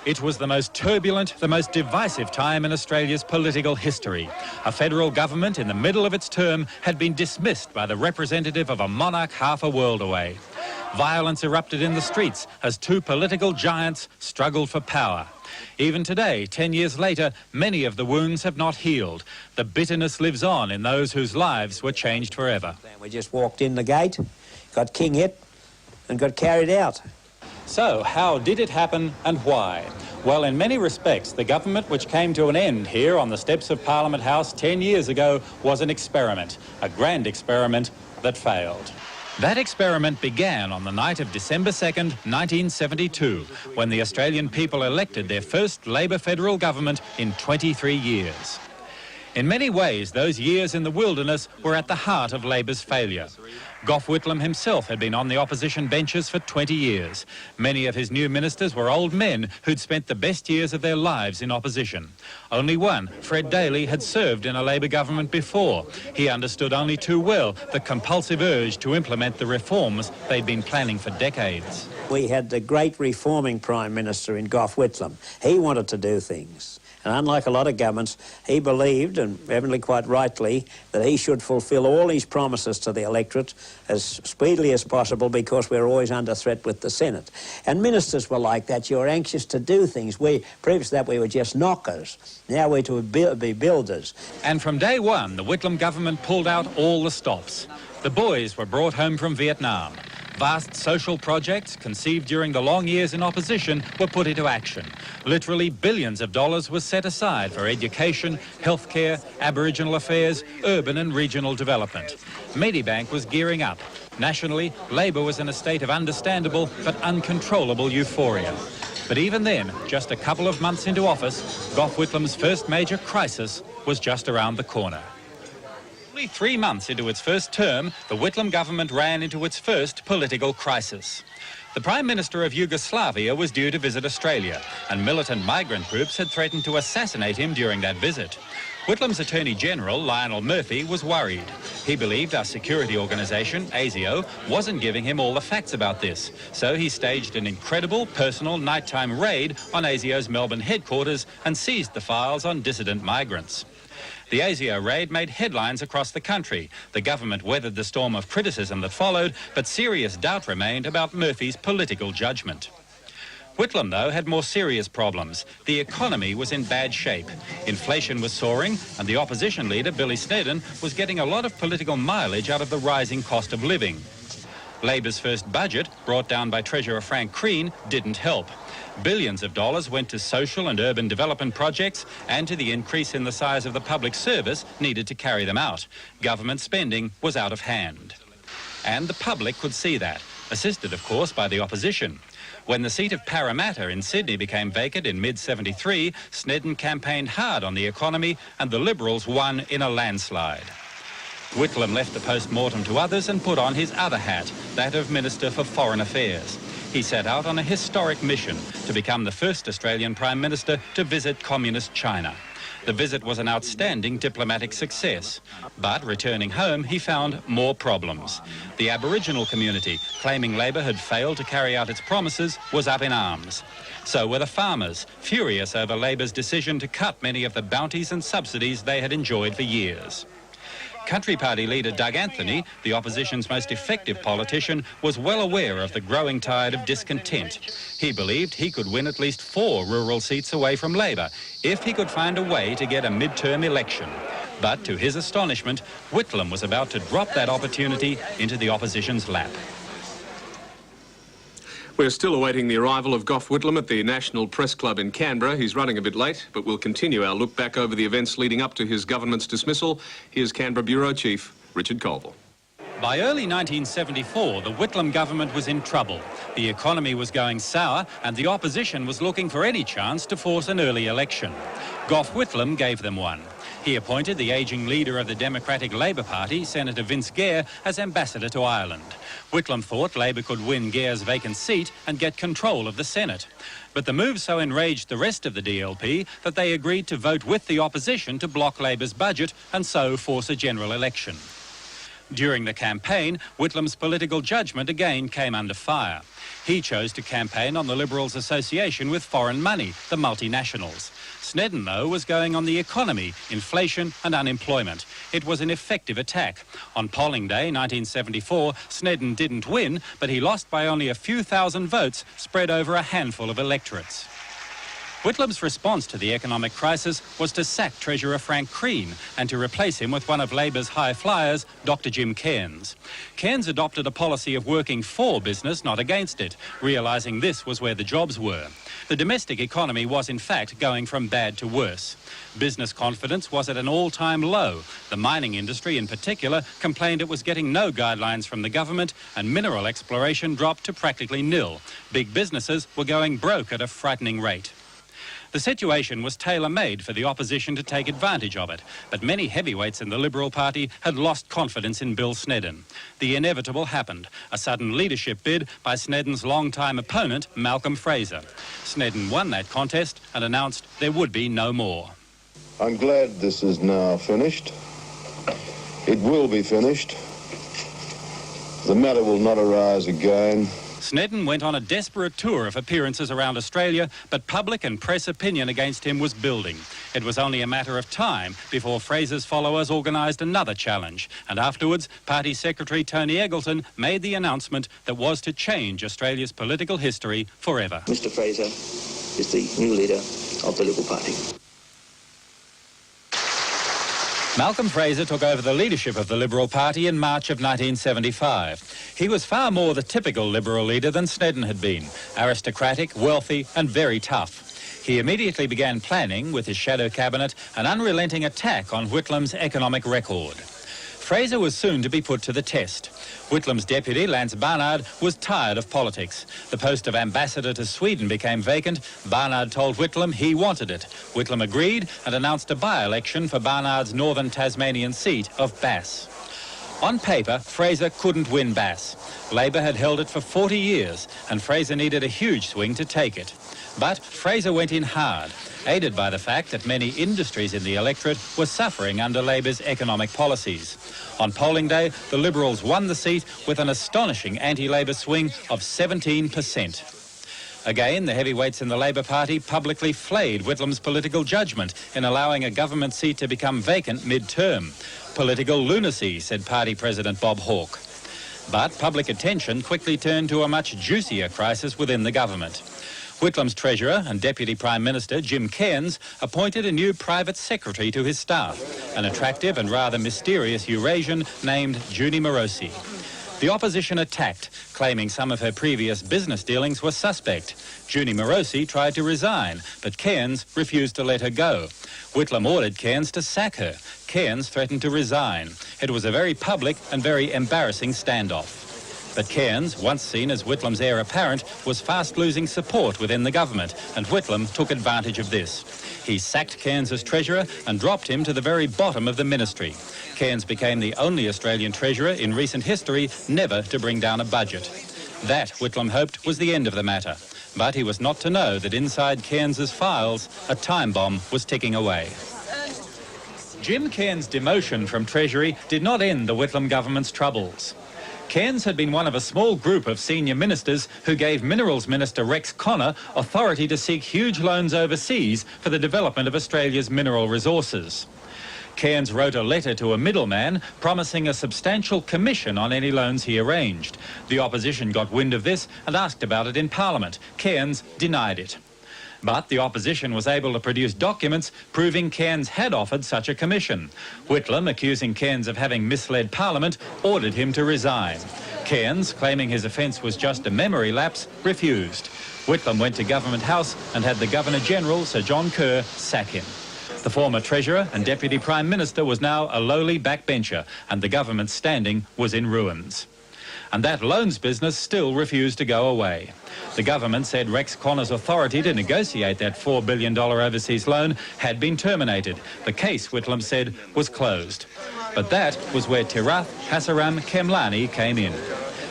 It was the most turbulent, the most divisive time in Australia's political history. A federal government in the middle of its term had been dismissed by the representative of a monarch half a world away. Violence erupted in the streets as two political giants struggled for power. Even today, 10 years later, many of the wounds have not healed. The bitterness lives on in those whose lives were changed forever. We just walked in the gate, got King hit and got carried out. So, how did it happen and why? Well, in many respects, the government which came to an end here on the steps of Parliament House 10 years ago was an experiment, a grand experiment that failed. That experiment began on the night of December 2nd, 1972, when the Australian people elected their first Labor federal government in 23 years. In many ways, those years in the wilderness were at the heart of Labor's failure. Gough Whitlam himself had been on the opposition benches for 20 years. Many of his new ministers were old men who'd spent the best years of their lives in opposition. Only one, Fred Daly, had served in a Labor government before. He understood only too well the compulsive urge to implement the reforms they'd been planning for decades. We had the great reforming Prime Minister in Gough Whitlam. He wanted to do things. And unlike a lot of governments, he believed, and evidently quite rightly, that he should fulfil all his promises to the electorate as speedily as possible because we're always under threat with the Senate. And ministers were like that. You were anxious to do things. Previous to that, we were just knockers. Now we're to be builders. And from day one, the Whitlam government pulled out all the stops. The boys were brought home from Vietnam. Vast social projects conceived during the long years in opposition were put into action. Literally billions of dollars was set aside for education, healthcare, Aboriginal affairs, urban and regional development. Medibank was gearing up. Nationally, Labor was in a state of understandable but uncontrollable euphoria. But even then, just a couple of months into office, Gough Whitlam's first major crisis was just around the corner. Only 3 months into its first term, the Whitlam government ran into its first political crisis. The Prime Minister of Yugoslavia was due to visit Australia, and militant migrant groups had threatened to assassinate him during that visit. Whitlam's Attorney General, Lionel Murphy, was worried. He believed our security organisation, ASIO, wasn't giving him all the facts about this, so he staged an incredible personal nighttime raid on ASIO's Melbourne headquarters and seized the files on dissident migrants. The ASIO raid made headlines across the country. The government weathered the storm of criticism that followed, but serious doubt remained about Murphy's political judgment. Whitlam, though, had more serious problems. The economy was in bad shape. Inflation was soaring, and the opposition leader, Billy Snedden, was getting a lot of political mileage out of the rising cost of living. Labor's first budget, brought down by Treasurer Frank Crean, didn't help. Billions of dollars went to social and urban development projects and to the increase in the size of the public service needed to carry them out. Government spending was out of hand. And the public could see that, assisted, of course, by the opposition. When the seat of Parramatta in Sydney became vacant in mid-73, Snedden campaigned hard on the economy and the Liberals won in a landslide. Whitlam left the post-mortem to others and put on his other hat, that of Minister for Foreign Affairs. He set out on a historic mission to become the first Australian Prime Minister to visit communist China. The visit was an outstanding diplomatic success, but returning home, he found more problems. The Aboriginal community, claiming Labor had failed to carry out its promises, was up in arms. So were the farmers, furious over Labor's decision to cut many of the bounties and subsidies they had enjoyed for years. Country Party leader Doug Anthony, the opposition's most effective politician, was well aware of the growing tide of discontent. He believed he could win at least 4 rural seats away from Labor if he could find a way to get a mid-term election. But to his astonishment, Whitlam was about to drop that opportunity into the opposition's lap. We're still awaiting the arrival of Gough Whitlam at the National Press Club in Canberra. He's running a bit late, but we'll continue our look back over the events leading up to his government's dismissal. Here's Canberra Bureau Chief Richard Colville. By early 1974, the Whitlam government was in trouble. The economy was going sour and the opposition was looking for any chance to force an early election. Gough Whitlam gave them one. He appointed the ageing leader of the Democratic Labor Party, Senator Vince Gair, as ambassador to Ireland. Whitlam thought Labor could win Gair's vacant seat and get control of the Senate. But the move so enraged the rest of the DLP that they agreed to vote with the opposition to block Labor's budget and so force a general election. During the campaign, Whitlam's political judgment again came under fire. He chose to campaign on the Liberals' association with foreign money, the multinationals. Snedden, though, was going on the economy, inflation and unemployment. It was an effective attack. On polling day 1974, Snedden didn't win, but he lost by only a few thousand votes spread over a handful of electorates. Whitlam's response to the economic crisis was to sack Treasurer Frank Crean and to replace him with one of Labor's high flyers, Dr. Jim Cairns. Cairns adopted a policy of working for business, not against it, realising this was where the jobs were. The domestic economy was, in fact, going from bad to worse. Business confidence was at an all-time low. The mining industry, in particular, complained it was getting no guidelines from the government, and mineral exploration dropped to practically nil. Big businesses were going broke at a frightening rate. The situation was tailor-made for the opposition to take advantage of it, but many heavyweights in the Liberal Party had lost confidence in Bill Snedden. The inevitable happened, a sudden leadership bid by Snedden's long-time opponent, Malcolm Fraser. Snedden won that contest and announced there would be no more. I'm glad this is now finished. It will be finished. The matter will not arise again. Snedden went on a desperate tour of appearances around Australia, but public and press opinion against him was building. It was only a matter of time before Fraser's followers organised another challenge, and afterwards, Party Secretary Tony Eggleton made the announcement that was to change Australia's political history forever. Mr. Fraser is the new leader of the Liberal Party. Malcolm Fraser took over the leadership of the Liberal Party in March of 1975. He was far more the typical Liberal leader than Snedden had been, aristocratic, wealthy and very tough. He immediately began planning, with his shadow cabinet, an unrelenting attack on Whitlam's economic record. Fraser was soon to be put to the test. Whitlam's deputy, Lance Barnard, was tired of politics. The post of ambassador to Sweden became vacant. Barnard told Whitlam he wanted it. Whitlam agreed and announced a by-election for Barnard's northern Tasmanian seat of Bass. On paper, Fraser couldn't win Bass. Labor had held it for 40 years, and Fraser needed a huge swing to take it. But Fraser went in hard, aided by the fact that many industries in the electorate were suffering under Labor's economic policies. On polling day, the Liberals won the seat with an astonishing anti-Labor swing of 17%. Again, the heavyweights in the Labor Party publicly flayed Whitlam's political judgment in allowing a government seat to become vacant mid-term. Political lunacy, said Party President Bob Hawke. But public attention quickly turned to a much juicier crisis within the government. Whitlam's Treasurer and Deputy Prime Minister, Jim Cairns, appointed a new private secretary to his staff, an attractive and rather mysterious Eurasian named Junie Morosi. The opposition attacked, claiming some of her previous business dealings were suspect. Junie Morosi tried to resign, but Cairns refused to let her go. Whitlam ordered Cairns to sack her. Cairns threatened to resign. It was a very public and very embarrassing standoff. But Cairns, once seen as Whitlam's heir apparent, was fast losing support within the government, and Whitlam took advantage of this. He sacked Cairns as Treasurer and dropped him to the very bottom of the ministry. Cairns became the only Australian Treasurer in recent history never to bring down a budget. That, Whitlam hoped, was the end of the matter. But he was not to know that inside Cairns's files, a time bomb was ticking away. Jim Cairns' demotion from Treasury did not end the Whitlam government's troubles. Cairns had been one of a small group of senior ministers who gave Minerals Minister Rex Connor authority to seek huge loans overseas for the development of Australia's mineral resources. Cairns wrote a letter to a middleman promising a substantial commission on any loans he arranged. The opposition got wind of this and asked about it in Parliament. Cairns denied it. But the opposition was able to produce documents proving Cairns had offered such a commission. Whitlam, accusing Cairns of having misled Parliament, ordered him to resign. Cairns, claiming his offence was just a memory lapse, refused. Whitlam went to Government House and had the Governor-General, Sir John Kerr, sack him. The former Treasurer and Deputy Prime Minister was now a lowly backbencher, and the government's standing was in ruins. And that loans business still refused to go away. The government said Rex Connor's authority to negotiate that $4 billion overseas loan had been terminated. The case, Whitlam said, was closed. But that was where Tirath Hassaram Khemlani came in.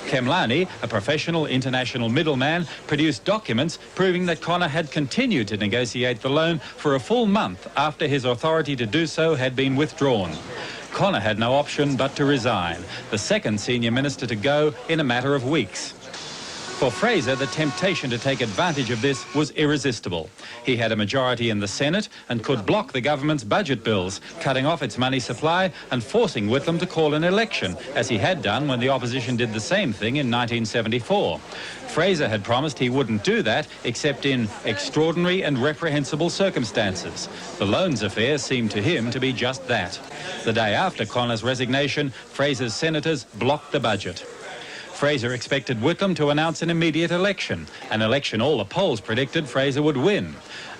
Khemlani, a professional international middleman, produced documents proving that Connor had continued to negotiate the loan for a full month after his authority to do so had been withdrawn. Connor had no option but to resign, the second senior minister to go in a matter of weeks. For Fraser, the temptation to take advantage of this was irresistible. He had a majority in the Senate and could block the government's budget bills, cutting off its money supply and forcing Whitlam to call an election, as he had done when the opposition did the same thing in 1974. Fraser had promised he wouldn't do that except in extraordinary and reprehensible circumstances. The loans affair seemed to him to be just that. The day after Connor's resignation, Fraser's senators blocked the budget. Fraser expected Whitlam to announce an immediate election, an election all the polls predicted Fraser would win.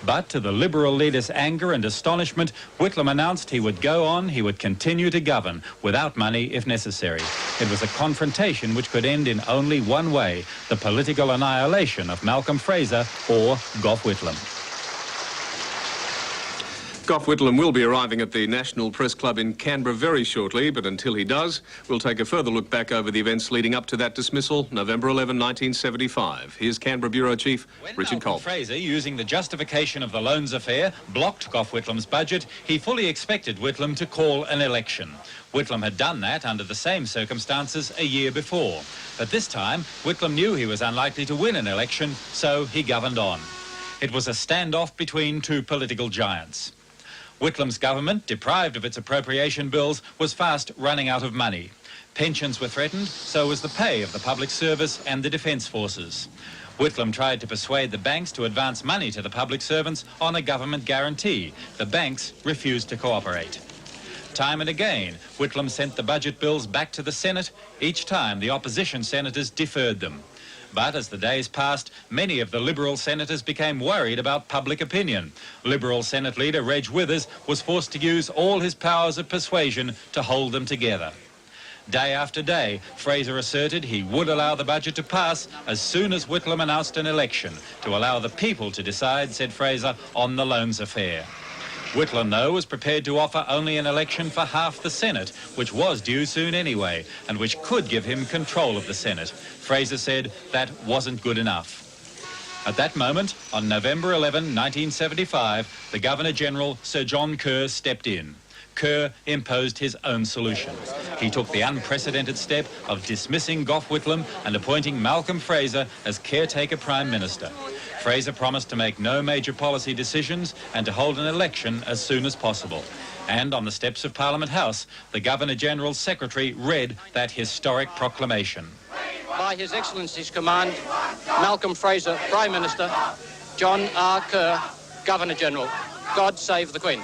But to the Liberal leader's anger and astonishment, Whitlam announced he would go on, he would continue to govern, without money if necessary. It was a confrontation which could end in only one way, the political annihilation of Malcolm Fraser or Gough Whitlam. Gough Whitlam will be arriving at the National Press Club in Canberra very shortly, but until he does, we'll take a further look back over the events leading up to that dismissal, November 11, 1975. Here's Canberra Bureau Chief Richard Culp. Fraser, using the justification of the loans affair, blocked Gough Whitlam's budget. He fully expected Whitlam to call an election. Whitlam had done that under the same circumstances a year before. But this time, Whitlam knew he was unlikely to win an election, so he governed on. It was a standoff between two political giants. Whitlam's government, deprived of its appropriation bills, was fast running out of money. Pensions were threatened, so was the pay of the public service and the defence forces. Whitlam tried to persuade the banks to advance money to the public servants on a government guarantee. The banks refused to cooperate. Time and again, Whitlam sent the budget bills back to the Senate. Each time, the opposition senators deferred them. But as the days passed, many of the Liberal senators became worried about public opinion. Liberal Senate leader Reg Withers was forced to use all his powers of persuasion to hold them together. Day after day, Fraser asserted he would allow the budget to pass as soon as Whitlam announced an election, to allow the people to decide, said Fraser, on the loans affair. Whitlam, though, was prepared to offer only an election for half the Senate, which was due soon anyway, and which could give him control of the Senate. Fraser said that wasn't good enough. At that moment, on November 11, 1975, the Governor-General, Sir John Kerr, stepped in. Kerr imposed his own solution. He took the unprecedented step of dismissing Gough Whitlam and appointing Malcolm Fraser as caretaker Prime Minister. Fraser promised to make no major policy decisions and to hold an election as soon as possible. And on the steps of Parliament House, the Governor-General's secretary read that historic proclamation. By His Excellency's command, Malcolm Fraser, Prime Minister, John R. Kerr, Governor-General. God save the Queen.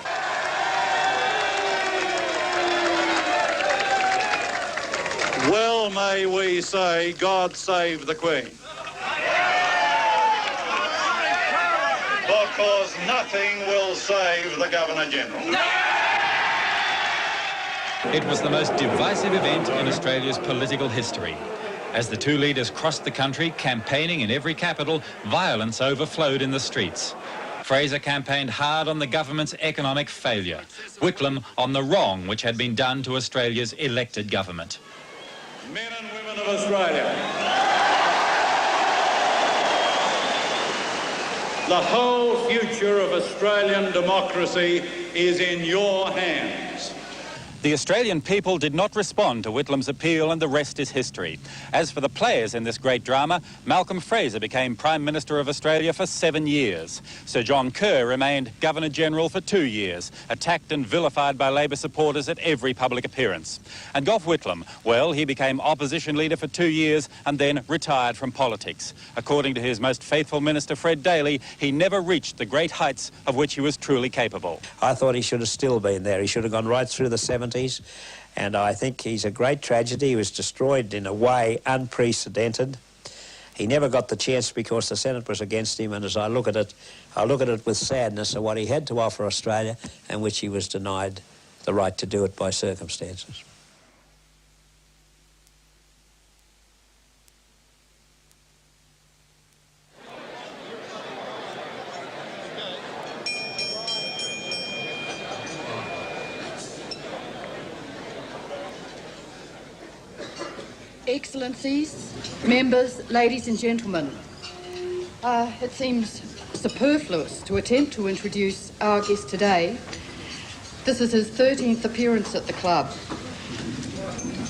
Well may we say, God save the Queen. Because nothing will save the Governor-General. It was the most divisive event in Australia's political history. As the two leaders crossed the country, campaigning in every capital, violence overflowed in the streets. Fraser campaigned hard on the government's economic failure. Whitlam on the wrong which had been done to Australia's elected government. Men and women of Australia, the whole future of Australian democracy is in your hands. The Australian people did not respond to Whitlam's appeal, and the rest is history. As for the players in this great drama, Malcolm Fraser became Prime Minister of Australia for 7 years. Sir John Kerr remained Governor-General for 2 years, attacked and vilified by Labor supporters at every public appearance. And Gough Whitlam, well, he became opposition leader for 2 years and then retired from politics. According to his most faithful minister, Fred Daly, he never reached the great heights of which he was truly capable. I thought he should have still been there. He should have gone right through the 70s. And I think he's a great tragedy. He was destroyed in a way unprecedented. He never got the chance because the Senate was against him, and as I look at it with sadness of what he had to offer Australia and which he was denied the right to do it by circumstances. Excellencies, members, ladies and gentlemen, it seems superfluous to attempt to introduce our guest today. This is his 13th appearance at the club.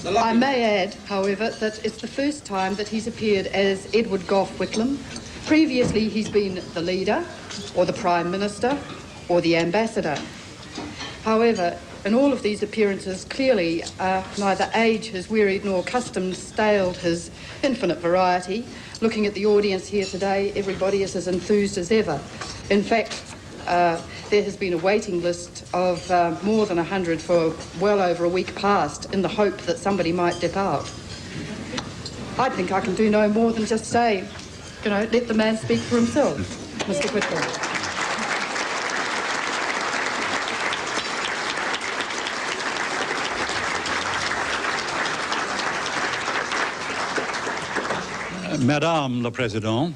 I may add, however, that it's the first time that he's appeared as Edward Gough Whitlam. Previously, he's been the leader, or the Prime Minister, or the Ambassador. However, in all of these appearances, clearly neither age has wearied nor custom staled his infinite variety. Looking at the audience here today, everybody is as enthused as ever. In fact, there has been a waiting list of more than 100 for well over a week past in the hope that somebody might dip out. I think I can do no more than just say, you know, let the man speak for himself, Mr. Whitlam. Madame la Présidente,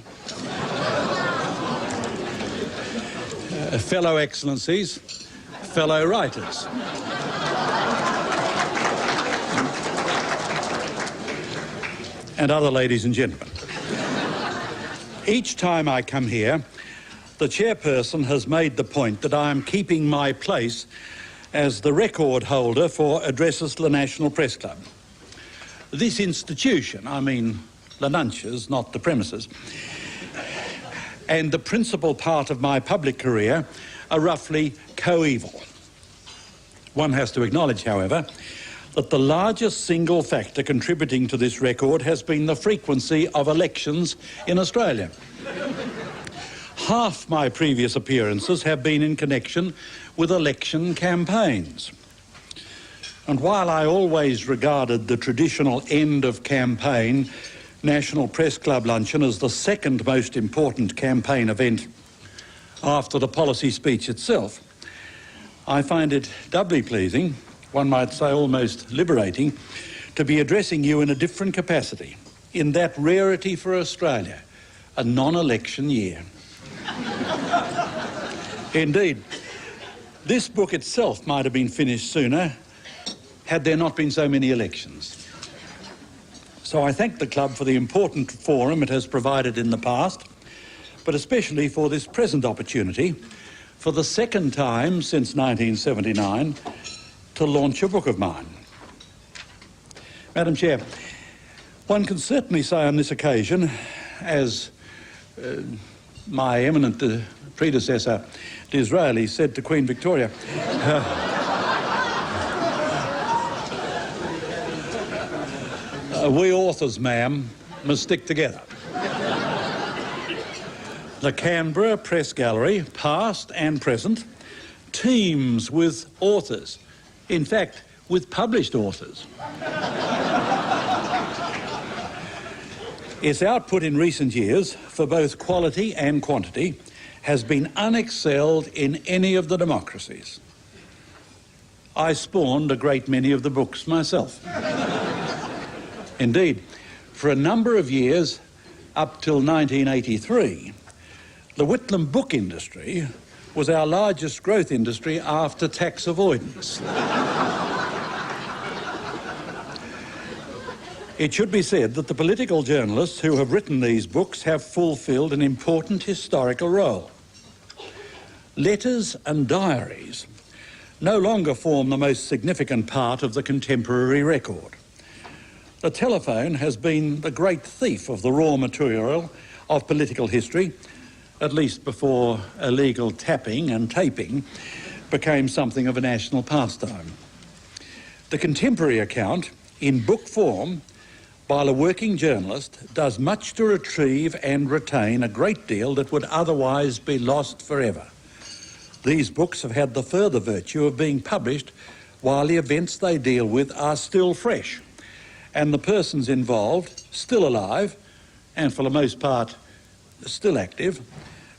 fellow excellencies, fellow writers. And other ladies and gentlemen. Each time I come here, the chairperson has made the point that I am keeping my place as the record holder for addresses to the National Press Club. This institution, I mean the lunches, not the premises, and the principal part of my public career are roughly coeval. One has to acknowledge, however, that the largest single factor contributing to this record has been the frequency of elections in Australia. Half my previous appearances have been in connection with election campaigns. And while I always regarded the traditional end of campaign National Press Club luncheon as the second most important campaign event after the policy speech itself, I find it doubly pleasing, one might say almost liberating, to be addressing you in a different capacity, in that rarity for Australia, a non-election year. Indeed, this book itself might have been finished sooner had there not been so many elections. So I thank the club for the important forum it has provided in the past, but especially for this present opportunity, for the second time since 1979, to launch a book of mine. Madam Chair, one can certainly say on this occasion, as my eminent predecessor, Disraeli, said to Queen Victoria, we authors, ma'am, must stick together. The Canberra Press Gallery, past and present, teems with authors. In fact, with published authors. Its output in recent years, for both quality and quantity, has been unexcelled in any of the democracies. I spawned a great many of the books myself. Indeed, for a number of years, up till 1983, the Whitlam book industry was our largest growth industry after tax avoidance. It should be said that the political journalists who have written these books have fulfilled an important historical role. Letters and diaries no longer form the most significant part of the contemporary record. The telephone has been the great thief of the raw material of political history, at least before illegal tapping and taping became something of a national pastime. The contemporary account, in book form, by a working journalist, does much to retrieve and retain a great deal that would otherwise be lost forever. These books have had the further virtue of being published while the events they deal with are still fresh, and the persons involved still alive, and for the most part still active,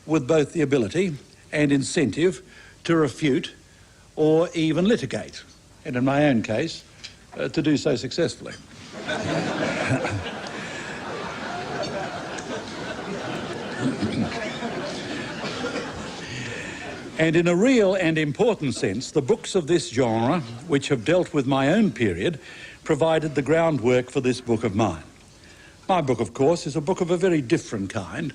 with both the ability and incentive to refute or even litigate, and in my own case, to do so successfully. And in a real and important sense, the books of this genre, which have dealt with my own period, provided the groundwork for this book of mine. My book, of course, is a book of a very different kind,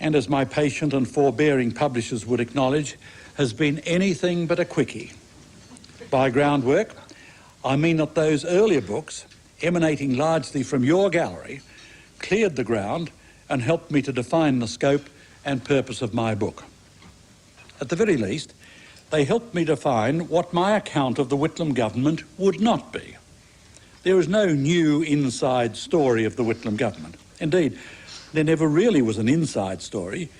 and as my patient and forbearing publishers would acknowledge, has been anything but a quickie. By groundwork, I mean that those earlier books, emanating largely from your gallery, cleared the ground and helped me to define the scope and purpose of my book. At the very least, they helped me define what my account of the Whitlam government would not be. There is no new inside story of the Whitlam government. Indeed, there never really was an inside story.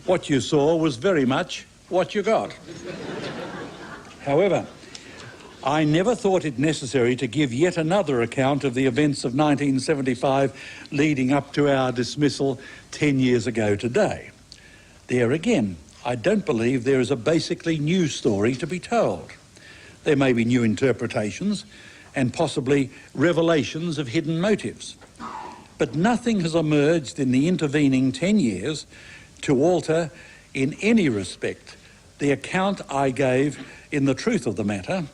What you saw was very much what you got. However, I never thought it necessary to give yet another account of the events of 1975 leading up to our dismissal 10 years ago today. There again, I don't believe there is a basically new story to be told. There may be new interpretations and possibly revelations of hidden motives. But nothing has emerged in the intervening 10 years to alter in any respect the account I gave in The Truth of the Matter,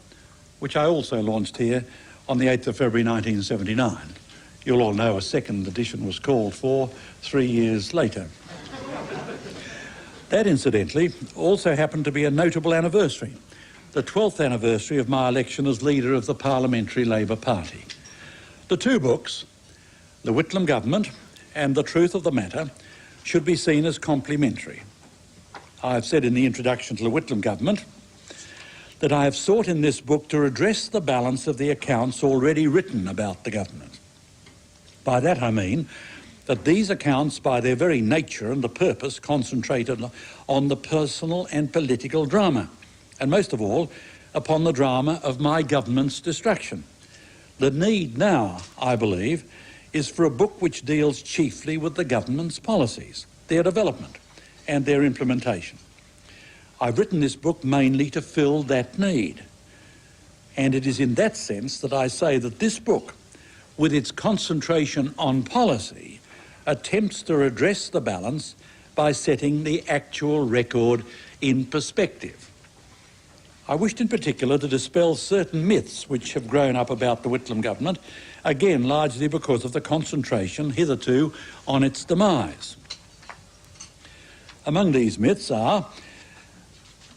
which I also launched here on the 8th of February 1979. You'll all know a second edition was called for 3 years later. That, incidentally, also happened to be a notable anniversary, the 12th anniversary of my election as leader of the Parliamentary Labour Party. The two books, The Whitlam Government and The Truth of the Matter, should be seen as complementary. I have said in the introduction to the Whitlam Government that I have sought in this book to redress the balance of the accounts already written about the government. By that I mean that these accounts, by their very nature and the purpose, concentrated on the personal and political drama, and most of all, upon the drama of my government's destruction. The need now, I believe, is for a book which deals chiefly with the government's policies, their development and their implementation. I've written this book mainly to fill that need. And it is in that sense that I say that this book, with its concentration on policy, attempts to redress the balance by setting the actual record in perspective. I wished in particular to dispel certain myths which have grown up about the Whitlam government, again largely because of the concentration hitherto on its demise. Among these myths are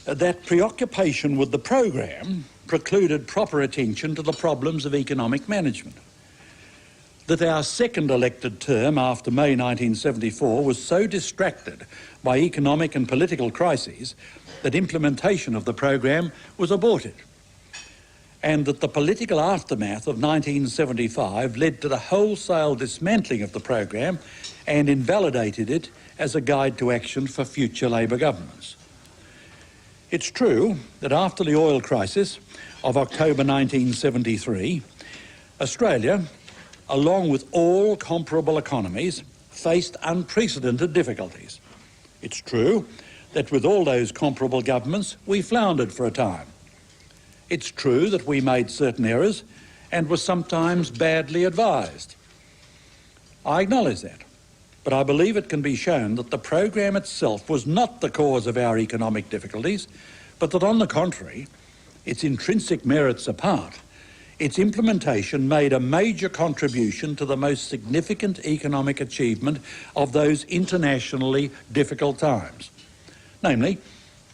that preoccupation with the program precluded proper attention to the problems of economic management, that our second elected term after May 1974 was so distracted by economic and political crises that implementation of the program was aborted, and that the political aftermath of 1975 led to the wholesale dismantling of the program and invalidated it as a guide to action for future Labor governments. It's true that after the oil crisis of October 1973, Australia, along with all comparable economies, faced unprecedented difficulties. It's true that with all those comparable governments, we floundered for a time. It's true that we made certain errors and were sometimes badly advised. I acknowledge that, but I believe it can be shown that the program itself was not the cause of our economic difficulties, but that on the contrary, its intrinsic merits apart, its implementation made a major contribution to the most significant economic achievement of those internationally difficult times. Namely,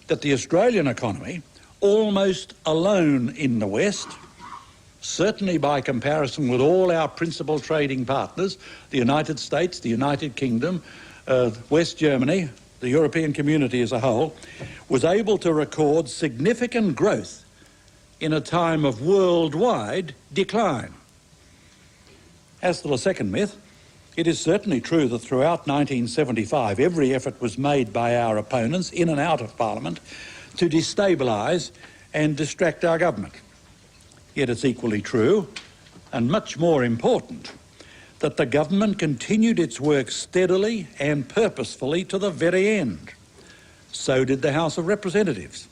that the Australian economy, almost alone in the West, certainly by comparison with all our principal trading partners, the United States, the United Kingdom, West Germany, the European community as a whole, was able to record significant growth in a time of worldwide decline. As to the second myth, it is certainly true that throughout 1975 every effort was made by our opponents in and out of Parliament to destabilise and distract our government. Yet it's equally true, and much more important, that the government continued its work steadily and purposefully to the very end. So did the House of Representatives,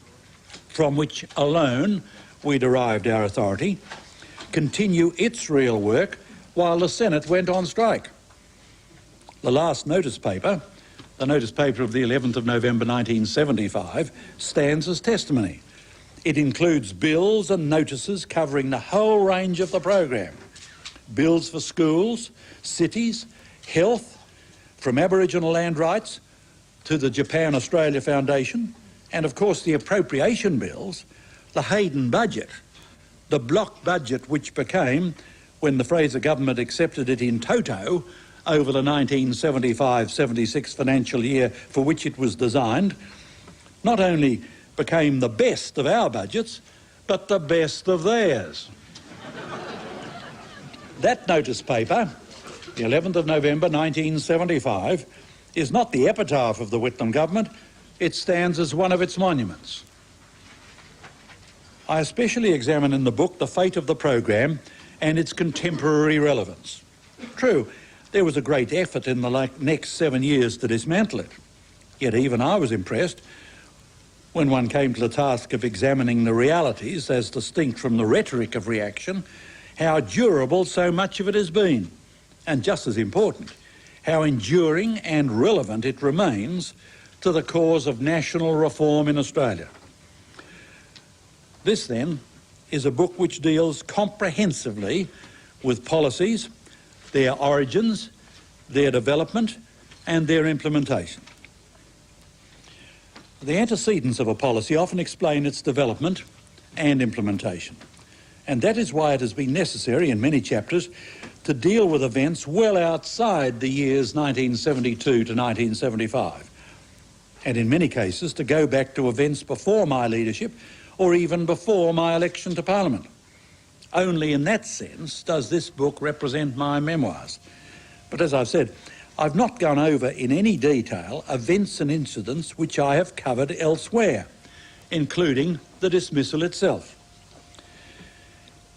from which alone we derived our authority, continue its real work while the Senate went on strike. The last notice paper, the notice paper of the 11th of November 1975, stands as testimony. It includes bills and notices covering the whole range of the program. Bills for schools, cities, health, from Aboriginal land rights to the Japan-Australia Foundation, and of course the appropriation bills, the Hayden budget, the block budget which became, when the Fraser government accepted it in toto over the 1975-76 financial year for which it was designed, not only became the best of our budgets, but the best of theirs. That notice paper, the 11th of November 1975, is not the epitaph of the Whitlam government, it stands as one of its monuments. I especially examine in the book the fate of the program and its contemporary relevance. True, there was a great effort in the next 7 years to dismantle it, yet even I was impressed when one came to the task of examining the realities as distinct from the rhetoric of reaction, how durable so much of it has been, and just as important, how enduring and relevant it remains to the cause of national reform in Australia. This, then, is a book which deals comprehensively with policies, their origins, their development, and their implementation. The antecedents of a policy often explain its development and implementation, and that is why it has been necessary in many chapters to deal with events well outside the years 1972 to 1975, and in many cases to go back to events before my leadership or even before my election to Parliament. Only in that sense does this book represent my memoirs. But as I've said, I've not gone over in any detail events and incidents which I have covered elsewhere, including the dismissal itself.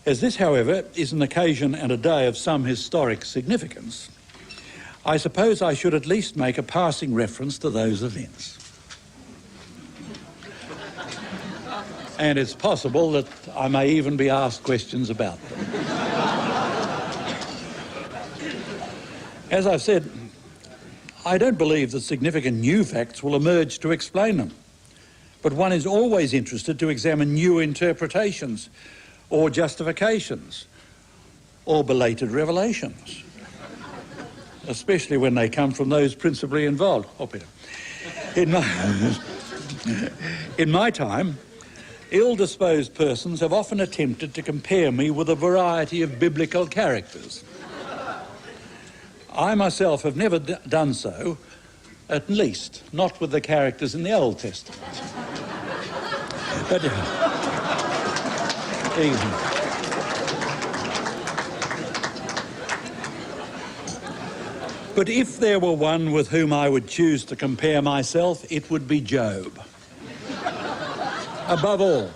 As this, however, is an occasion and a day of some historic significance, I suppose I should at least make a passing reference to those events. And it's possible that I may even be asked questions about them. As I've said, I don't believe that significant new facts will emerge to explain them, but one is always interested to examine new interpretations or justifications or belated revelations, especially when they come from those principally involved. Oh, Peter. In my time, ill-disposed persons have often attempted to compare me with a variety of biblical characters. I myself have never done so, at least not with the characters in the Old Testament. But if there were one with whom I would choose to compare myself, it would be Job. Above all,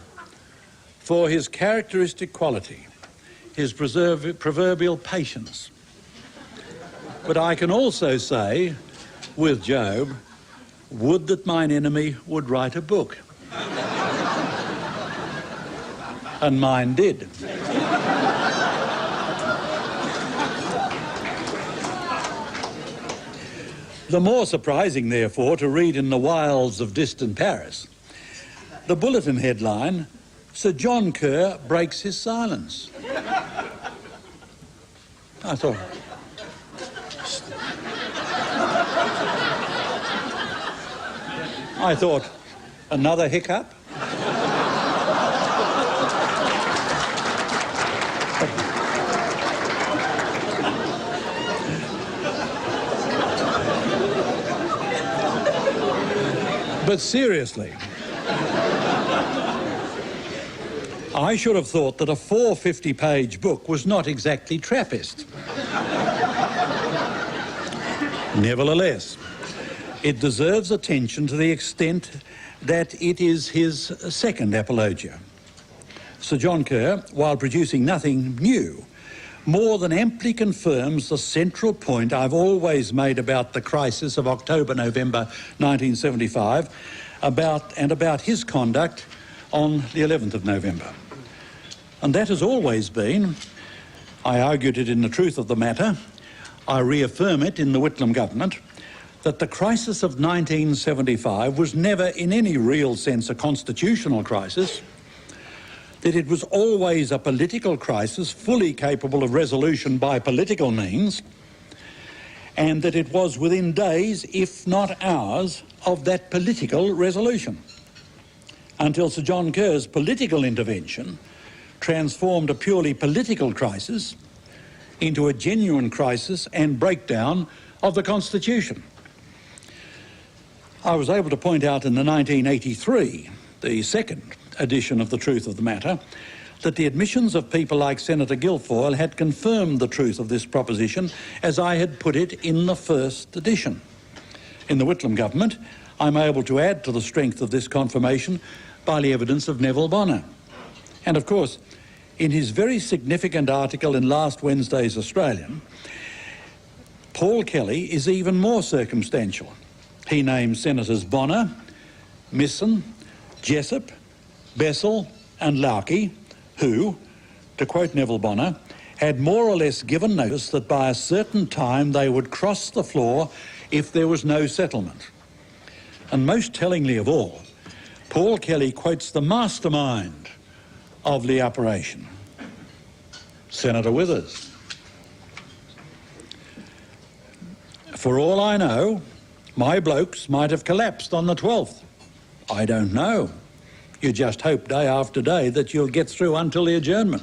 for his characteristic quality, his proverbial patience. But I can also say, with Job, would that mine enemy would write a book. And mine did. The more surprising, therefore, to read in the wilds of distant Paris, the bulletin headline, Sir John Kerr breaks his silence. I thought, another hiccup? But seriously, I should have thought that a 450-page book was not exactly Trappist. Nevertheless, it deserves attention to the extent that it is his second apologia. Sir John Kerr, while producing nothing new, more than amply confirms the central point I've always made about the crisis of October-November 1975, about his conduct on the 11th of November. And that has always been, I argued it in The Truth of the Matter, I reaffirm it in the Whitlam Government, that the crisis of 1975 was never in any real sense a constitutional crisis, that it was always a political crisis fully capable of resolution by political means, and that it was within days, if not hours, of that political resolution, until Sir John Kerr's political intervention transformed a purely political crisis into a genuine crisis and breakdown of the Constitution. I was able to point out in the 1983, the second edition of The Truth of the Matter, that the admissions of people like Senator Guilfoyle had confirmed the truth of this proposition as I had put it in the first edition. In the Whitlam Government, I'm able to add to the strength of this confirmation by the evidence of Neville Bonner. And of course, in his very significant article in last Wednesday's Australian, Paul Kelly is even more circumstantial. He names Senators Bonner, Misson, Jessup, Bessell and Hawke, who, to quote Neville Bonner, had more or less given notice that by a certain time they would cross the floor if there was no settlement. And most tellingly of all, Paul Kelly quotes the mastermind of the operation, Senator Withers. For all I know, my blokes might have collapsed on the 12th. I don't know. You just hope day after day that you'll get through until the adjournment.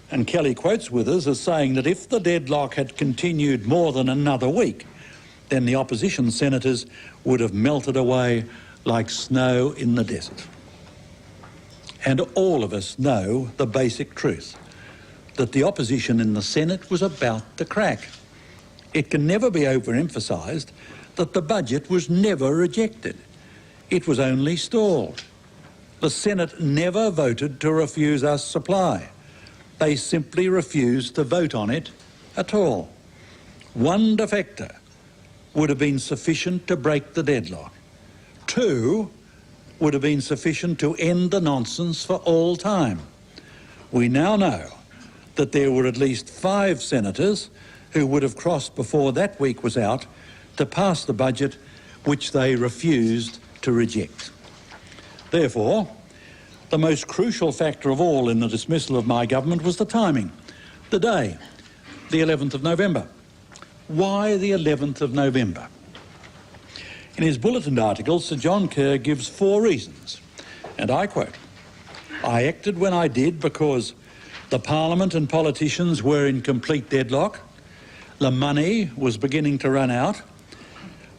And Kelly quotes Withers as saying that if the deadlock had continued more than another week, then the opposition senators would have melted away like snow in the desert. And all of us know the basic truth, that the opposition in the Senate was about to crack. It can never be overemphasised that the budget was never rejected. It was only stalled. The Senate never voted to refuse us supply. They simply refused to vote on it at all. One defector would have been sufficient to break the deadlock. Two would have been sufficient to end the nonsense for all time. We now know that there were at least 5 senators who would have crossed before that week was out to pass the budget which they refused to reject. Therefore, the most crucial factor of all in the dismissal of my government was the timing, the day, the 11th of November. Why the 11th of November? In his bulletin article, Sir John Kerr gives 4 reasons, and I quote, "I acted when I did because the Parliament and politicians were in complete deadlock, the money was beginning to run out.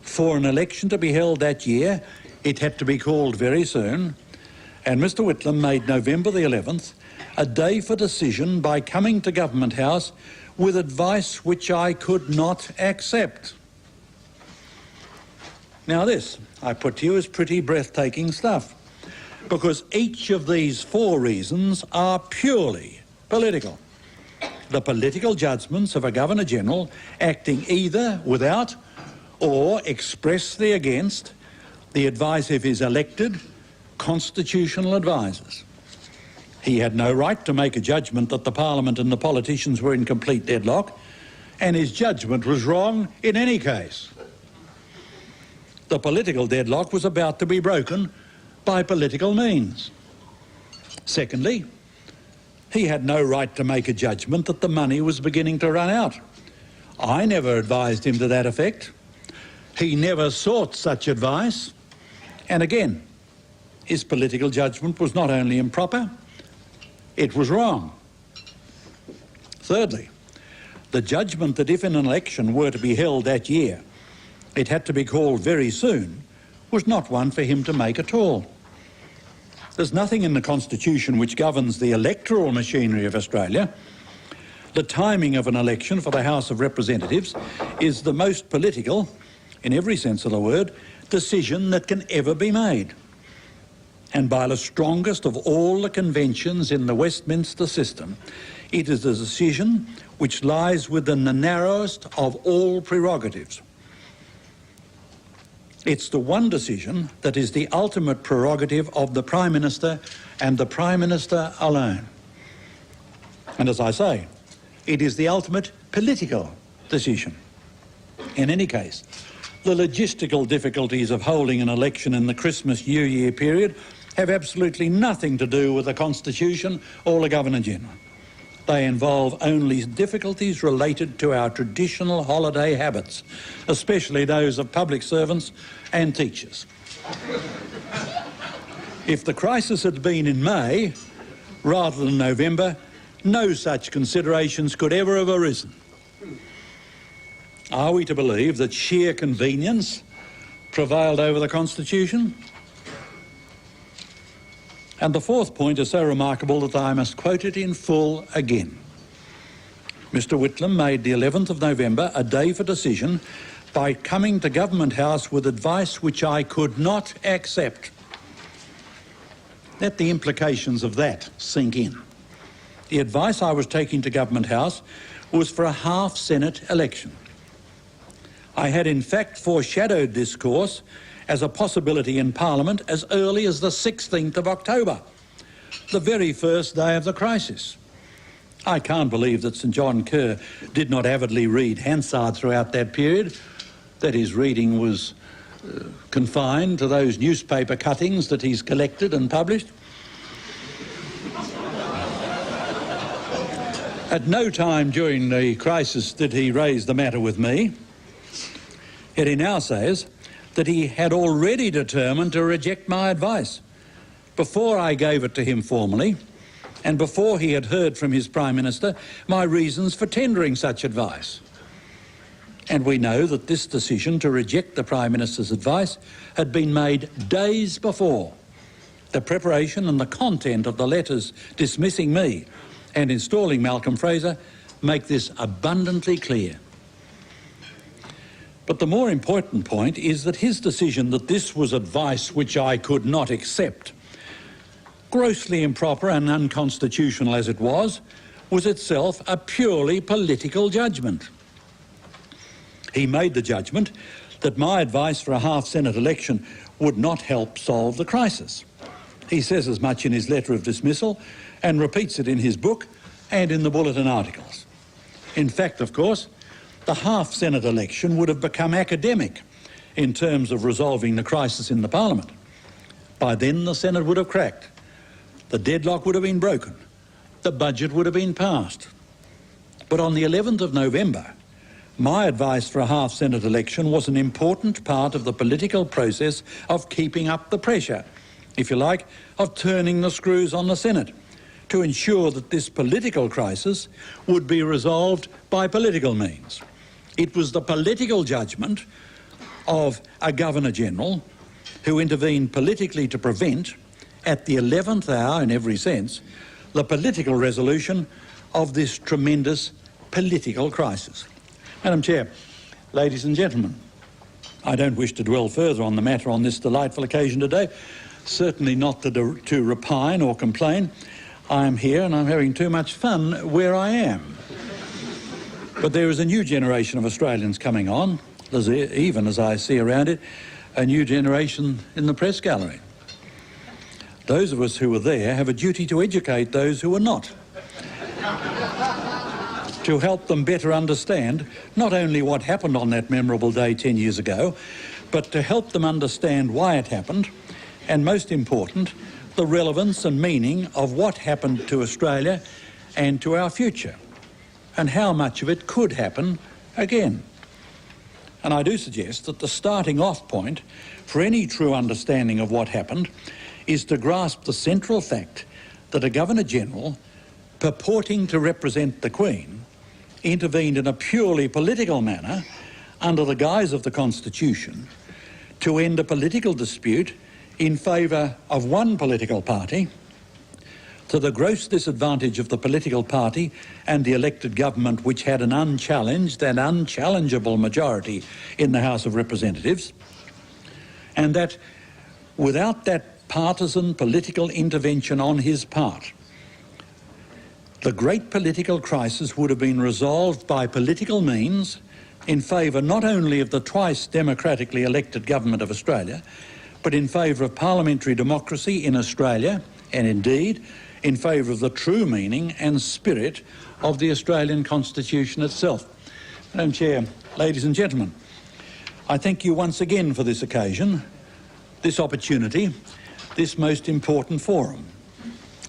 For an election to be held that year, it had to be called very soon, and Mr Whitlam made November the 11th a day for decision by coming to Government House with advice which I could not accept." Now this, I put to you, is pretty breathtaking stuff, because each of these 4 reasons are purely political. The political judgments of a Governor-General acting either without or expressly against the advice of his elected constitutional advisers. He had no right to make a judgment that the Parliament and the politicians were in complete deadlock, and his judgment was wrong in any case. The political deadlock was about to be broken by political means. Secondly, he had no right to make a judgment that the money was beginning to run out. I never advised him to that effect. He never sought such advice. And again, his political judgment was not only improper, it was wrong. Thirdly, the judgment that if an election were to be held that year, it had to be called very soon, was not one for him to make at all. There's nothing in the Constitution which governs the electoral machinery of Australia. The timing of an election for the House of Representatives is the most political, in every sense of the word, decision that can ever be made. And by the strongest of all the conventions in the Westminster system, it is a decision which lies within the narrowest of all prerogatives. It's the one decision that is the ultimate prerogative of the Prime Minister and the Prime Minister alone. And as I say, it is the ultimate political decision. In any case, the logistical difficulties of holding an election in the Christmas New Year period have absolutely nothing to do with the Constitution or the Governor-General. They involve only difficulties related to our traditional holiday habits, especially those of public servants and teachers. If the crisis had been in May, rather than November, no such considerations could ever have arisen. Are we to believe that sheer convenience prevailed over the Constitution? And the fourth point is so remarkable that I must quote it in full again. Mr. Whitlam made the 11th of November a day for decision by coming to Government House with advice which I could not accept. Let the implications of that sink in. The advice I was taking to Government House was for a half-Senate election. I had in fact foreshadowed this course as a possibility in Parliament as early as the 16th of October, the very first day of the crisis. I can't believe that St John Kerr did not avidly read Hansard throughout that period, that his reading was confined to those newspaper cuttings that he's collected and published. At no time during the crisis did he raise the matter with me, yet he now says that he had already determined to reject my advice before I gave it to him formally and before he had heard from his Prime Minister my reasons for tendering such advice. And we know that this decision to reject the Prime Minister's advice had been made days before. The preparation and the content of the letters dismissing me and installing Malcolm Fraser make this abundantly clear. But the more important point is that his decision that this was advice which I could not accept, grossly improper and unconstitutional as it was itself a purely political judgment. He made the judgment that my advice for a half-Senate election would not help solve the crisis. He says as much in his letter of dismissal and repeats it in his book and in the bulletin articles. In fact, of course, the half-Senate election would have become academic in terms of resolving the crisis in the Parliament. By then the Senate would have cracked, the deadlock would have been broken, the budget would have been passed. But on the 11th of November, my advice for a half-Senate election was an important part of the political process of keeping up the pressure, if you like, of turning the screws on the Senate, to ensure that this political crisis would be resolved by political means. It was the political judgment of a Governor-General who intervened politically to prevent, at the 11th hour in every sense, the political resolution of this tremendous political crisis. Madam Chair, ladies and gentlemen, I don't wish to dwell further on the matter on this delightful occasion today, certainly not to repine or complain. I am here and I'm having too much fun where I am. But there is a new generation of Australians coming on, there's even, as I see around it, a new generation in the press gallery. Those of us who were there have a duty to educate those who were not, to help them better understand not only what happened on that memorable day 10 years ago, but to help them understand why it happened, and most important, the relevance and meaning of what happened to Australia and to our future, and how much of it could happen again. And I do suggest that the starting off point for any true understanding of what happened is to grasp the central fact that a Governor-General, purporting to represent the Queen, intervened in a purely political manner under the guise of the Constitution to end a political dispute in favour of one political party, to the gross disadvantage of the political party and the elected government, which had an unchallenged and unchallengeable majority in the House of Representatives, and that without that partisan political intervention on his part, the great political crisis would have been resolved by political means in favour not only of the twice democratically elected government of Australia, but in favour of parliamentary democracy in Australia, and indeed in favour of the true meaning and spirit of the Australian Constitution itself. Madam Chair, ladies and gentlemen, I thank you once again for this occasion, this opportunity, this most important forum.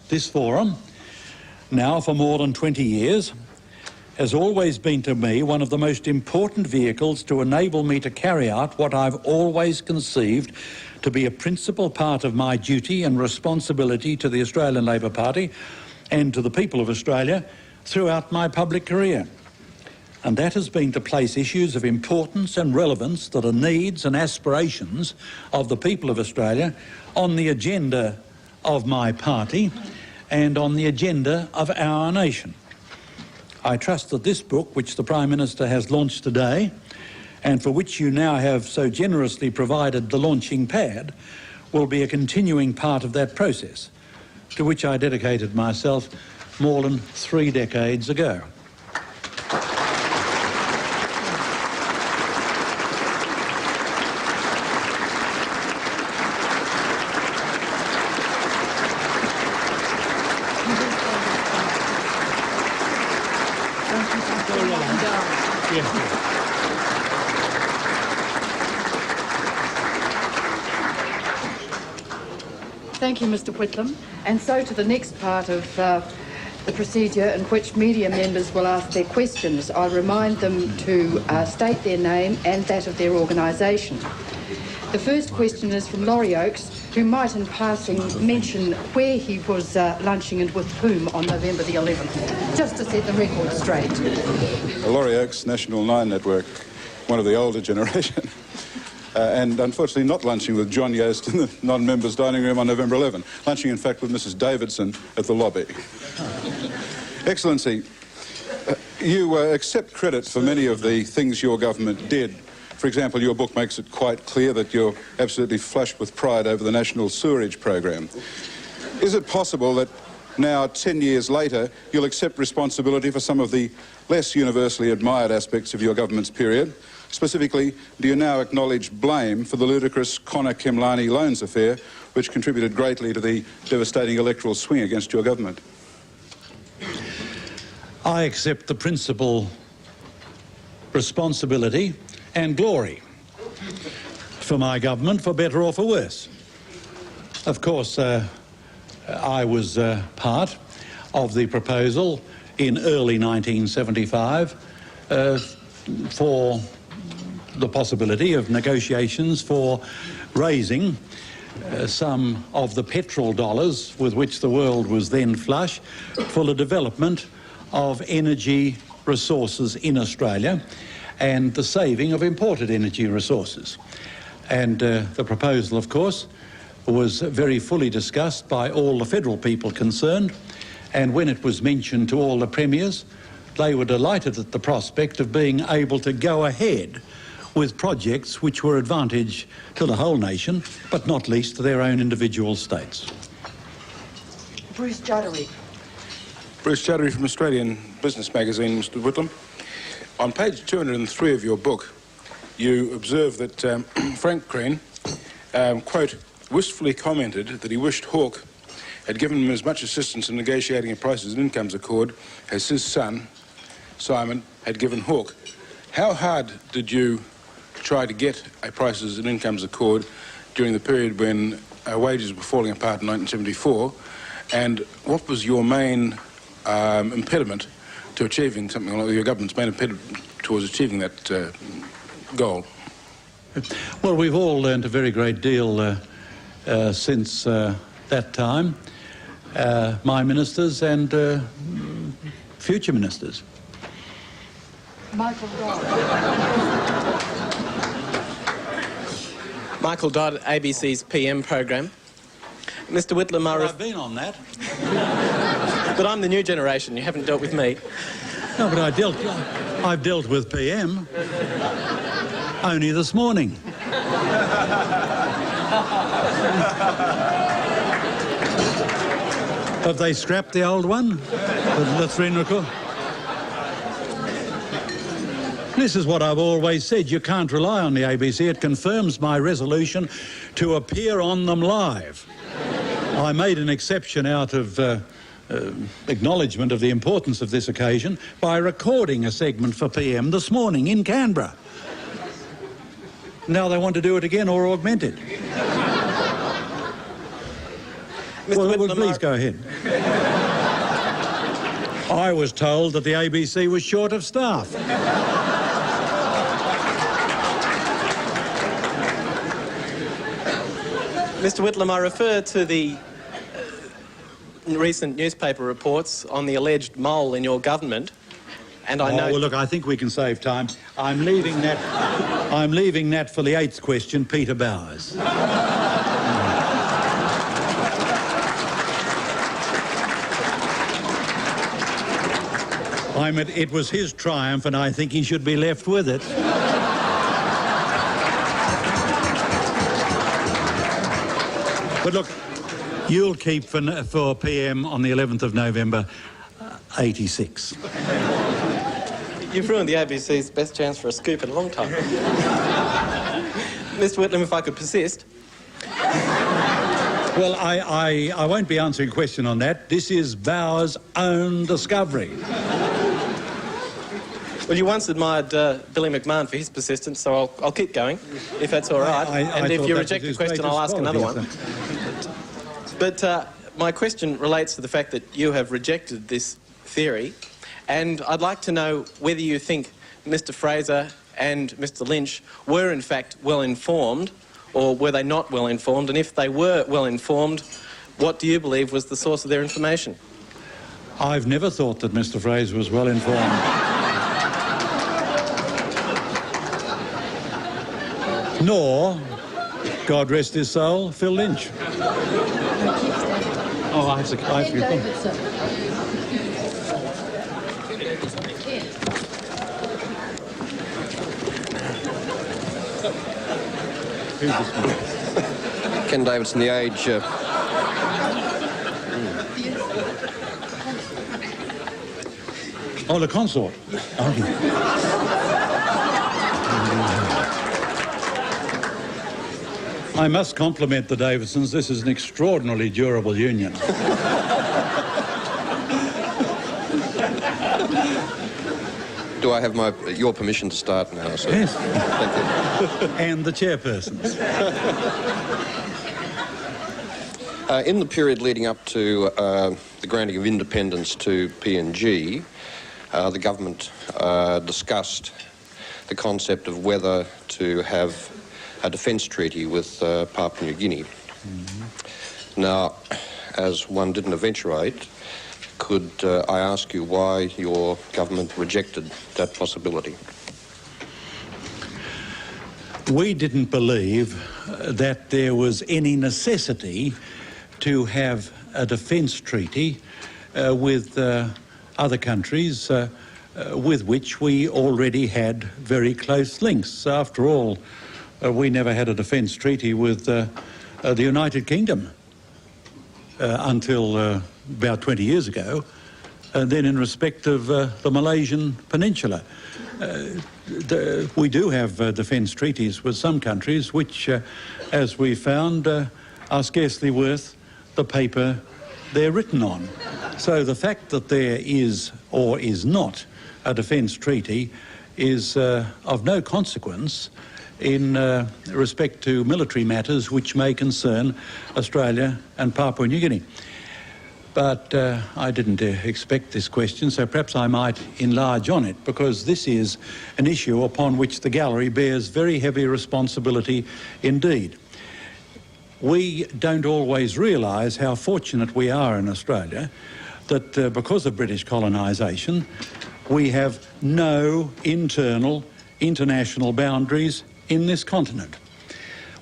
This forum, now for more than 20 years, has always been to me one of the most important vehicles to enable me to carry out what I've always conceived to be a principal part of my duty and responsibility to the Australian Labor Party, and to the people of Australia throughout my public career. And that has been to place issues of importance and relevance to the needs and aspirations of the people of Australia on the agenda of my party and on the agenda of our nation. I trust that this book, which the Prime Minister has launched today, and for which you now have so generously provided the launching pad, will be a continuing part of that process, to which I dedicated myself more than 3 decades ago. Thank you, Mr. Whitlam. And so to the next part of the procedure in which media members will ask their questions. I remind them to state their name and that of their organisation. The first question is from Laurie Oakes, who might in passing mention where he was lunching and with whom on November the 11th, just to set the record straight. Laurie Oakes, National 9 Network, one of the older generation. And unfortunately not lunching with John Yost in the non-members' dining room on November 11. Lunching, in fact, with Mrs. Davidson at the lobby. Excellency, you accept credit for many of the things your government did. For example, your book makes it quite clear that you're absolutely flushed with pride over the national sewerage program. Is it possible that now, 10 years later, you'll accept responsibility for some of the less universally admired aspects of your government's period? Specifically, do you now acknowledge blame for the ludicrous Connor-Kimlani loans affair, which contributed greatly to the devastating electoral swing against your government? I accept the principal responsibility and glory for my government, for better or for worse. Of course, I was part of the proposal in early 1975 for the possibility of negotiations for raising some of the petrol dollars with which the world was then flush for the development of energy resources in Australia and the saving of imported energy resources. And the proposal, of course, was very fully discussed by all the federal people concerned, and when it was mentioned to all the premiers, they were delighted at the prospect of being able to go ahead with projects which were advantage to the whole nation, but not least to their own individual states. Bruce Juddery. Bruce Juddery from Australian Business Magazine, Mr. Whitlam. On page 203 of your book, you observe that Frank Crean, quote, wistfully commented that he wished Hawke had given him as much assistance in negotiating a prices and incomes accord as his son, Simon, had given Hawke. How hard did you try to get a prices and incomes accord during the period when wages were falling apart in 1974, and what was your main impediment to achieving something like your government's main impediment towards achieving that goal? Well, we've all learned a very great deal since that time, my ministers and future ministers. Michael Dodd. Michael Dodd, ABC's PM program. Mr. Whitlam, I've been on that. But I'm the new generation. You haven't dealt with me. No, but I've dealt with PM only this morning. Have they scrapped the old one? The three and a quarter? This is what I've always said. You can't rely on the ABC. It confirms my resolution to appear on them live. I made an exception out of acknowledgement of the importance of this occasion by recording a segment for PM this morning in Canberra. Now they want to do it again or augment it. Well, please go ahead. I was told that the ABC was short of staff. Mr. Whitlam, I refer to the recent newspaper reports on the alleged mole in your government, and I know... Well, look, I think we can save time. I'm leaving that for the 8th question, Peter Bowers. It was his triumph, and I think he should be left with it. But look, you'll keep for PM on the 11th of November, 86. You've ruined the ABC's best chance for a scoop in a long time. Mr. Whitlam, if I could persist. Well, I won't be answering a question on that. This is Bowers' own discovery. Well, you once admired Billy McMahon for his persistence, so I'll keep going, if that's all right. And if you reject the question, I'll ask another one. But my question relates to the fact that you have rejected this theory, and I'd like to know whether you think Mr. Fraser and Mr. Lynch were in fact well informed, or were they not well informed, and if they were well informed, what do you believe was the source of their information? I've never thought that Mr. Fraser was well informed. Nor, God rest his soul, Phil Lynch. Oh, I have to Who's this one? Ken Davidson, The Age. Oh, the consort. Oh. I must compliment the Davidsons. This is an extraordinarily durable union. Do I have your permission to start now, sir? Yes. Thank you. And the chairpersons. In the period leading up to the granting of independence to PNG, the government discussed the concept of whether to have a defence treaty with Papua New Guinea. Mm-hmm. Now, as one didn't eventuate, could I ask you why your government rejected that possibility? We didn't believe that there was any necessity to have a defence treaty with other countries with which we already had very close links. After all, we never had a defence treaty with the United Kingdom until about 20 years ago, and then in respect of the Malaysian Peninsula. We do have defence treaties with some countries which, as we found, are scarcely worth the paper they're written on. So the fact that there is or is not a defence treaty is of no consequence in respect to military matters which may concern Australia and Papua New Guinea. But I didn't expect this question, so perhaps I might enlarge on it, because this is an issue upon which the gallery bears very heavy responsibility indeed. We don't always realise how fortunate we are in Australia that because of British colonisation, we have no international boundaries in this continent.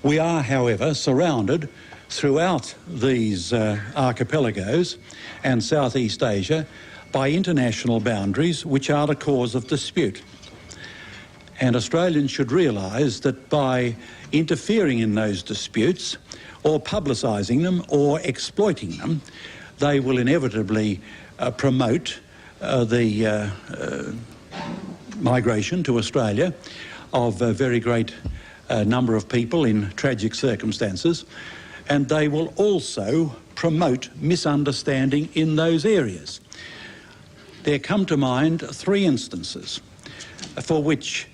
We are, however, surrounded throughout these archipelagos and Southeast Asia by international boundaries which are the cause of dispute. And Australians should realise that by interfering in those disputes, or publicising them, or exploiting them, they will inevitably promote the migration to Australia of a very great number of people in tragic circumstances, and they will also promote misunderstanding in those areas. There come to mind 3 instances for which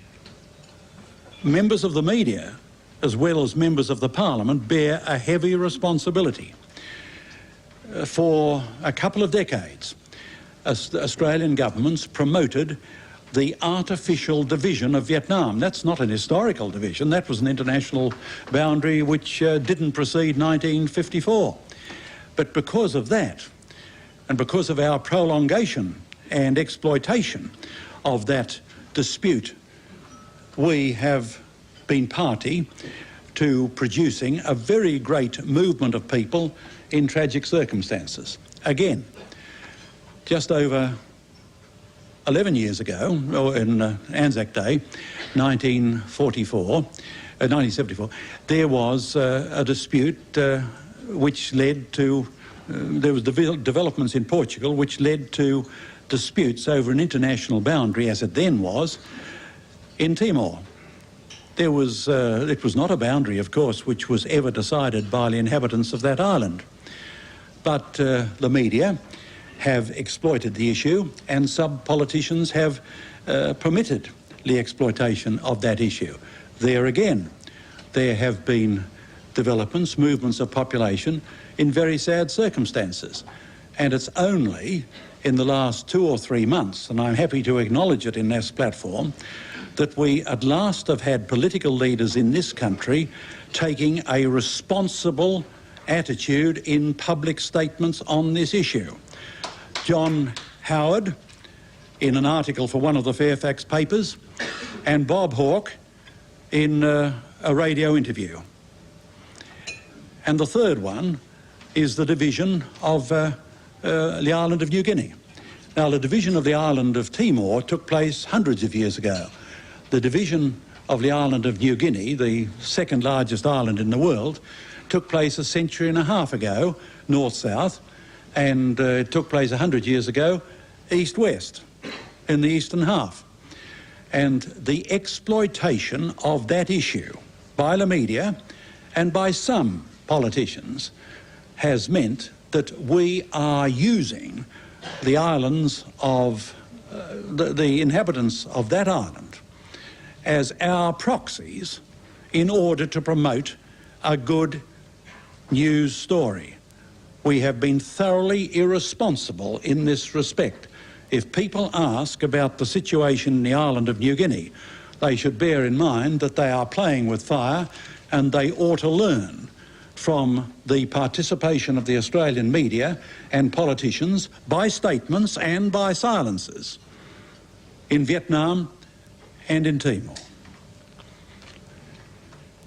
members of the media, as well as members of the Parliament, bear a heavy responsibility. For a couple of decades, Australian governments promoted the artificial division of Vietnam. That's not an historical division, that was an international boundary which didn't precede 1954. But because of that, And because of our prolongation and exploitation of that dispute, we have been party to producing a very great movement of people in tragic circumstances. Again, just over 11 years ago, or in Anzac Day, 1974, there was a dispute which led to, there was developments in Portugal which led to disputes over an international boundary, as it then was, in Timor. There was, it was not a boundary, of course, which was ever decided by the inhabitants of that island. But the media have exploited the issue, and some politicians have permitted the exploitation of that issue. There again, there have been developments, movements of population in very sad circumstances. And it's only in the last 2 or 3 months, and I'm happy to acknowledge it in this platform, that we at last have had political leaders in this country taking a responsible attitude in public statements on this issue. John Howard, in an article for one of the Fairfax papers, and Bob Hawke in a radio interview. And the third one is the division of the island of New Guinea. Now, the division of the island of Timor took place hundreds of years ago. The division of the island of New Guinea, the second largest island in the world, took place a century and a half ago, north-south, and it took place 100 years ago, east-west, in the eastern half. And the exploitation of that issue by the media and by some politicians has meant that we are using the islands of the inhabitants of that island as our proxies in order to promote a good news story. We have been thoroughly irresponsible in this respect. If people ask about the situation in the island of New Guinea, they should bear in mind that they are playing with fire, and they ought to learn from the participation of the Australian media and politicians by statements and by silences in Vietnam and in Timor.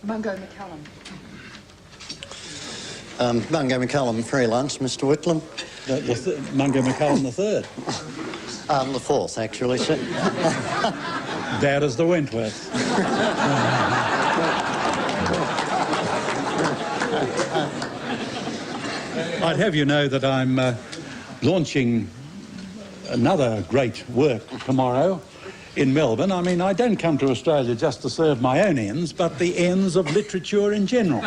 Mungo McCallum. Mungo McCallum, freelance, Mr. Whitlam. Mungo McCallum the third. The fourth, actually, sir. Bad as the Wentworth. I'd have you know that I'm launching another great work tomorrow in Melbourne. I mean, I don't come to Australia just to serve my own ends, but the ends of literature in general.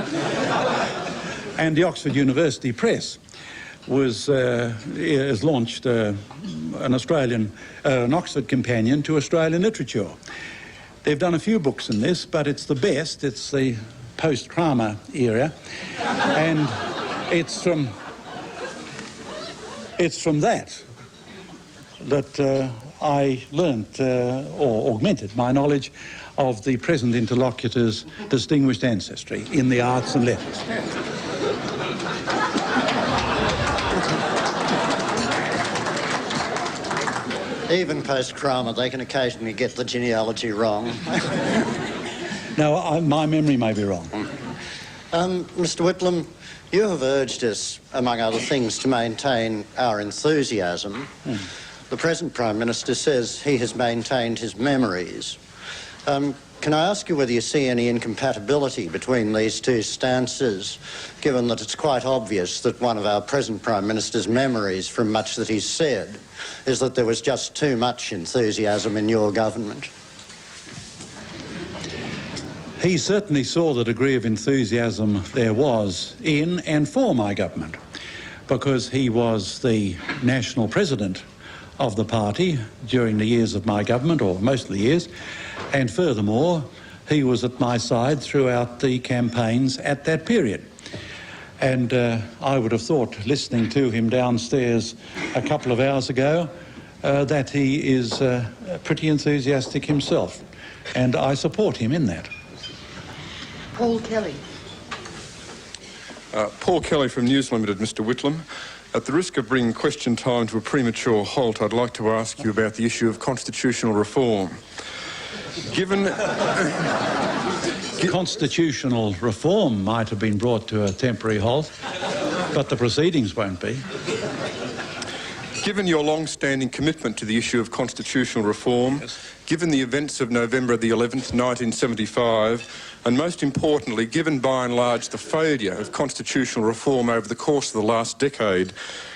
And the Oxford University Press has launched an Oxford companion to Australian literature. They've done a few books in this, but it's the best. It's the post-Kramer era, and it's from that I learnt or augmented my knowledge of the present interlocutor's distinguished ancestry in the arts and letters. Even post-Kramer, they can occasionally get the genealogy wrong. No, my memory may be wrong. Mr. Whitlam, you have urged us, among other things, to maintain our enthusiasm. The present Prime Minister says he has maintained his memories. Can I ask you whether you see any incompatibility between these two stances, given that it's quite obvious that one of our present Prime Minister's memories from much that he's said is that there was just too much enthusiasm in your government? He certainly saw the degree of enthusiasm there was in and for my government, because he was the national president of the party during the years of my government, or most of the years, and furthermore, he was at my side throughout the campaigns at that period. And I would have thought, listening to him downstairs a couple of hours ago, that he is pretty enthusiastic himself, and I support him in that. Paul Kelly. Paul Kelly from News Limited, Mr. Whitlam. At the risk of bringing question time to a premature halt, I'd like to ask you about the issue of constitutional reform. Given... Constitutional reform might have been brought to a temporary halt, but the proceedings won't be. Given your long-standing commitment to the issue of constitutional reform, given the events of November the 11th, 1975, and most importantly, given by and large the failure of constitutional reform over the course of the last decade,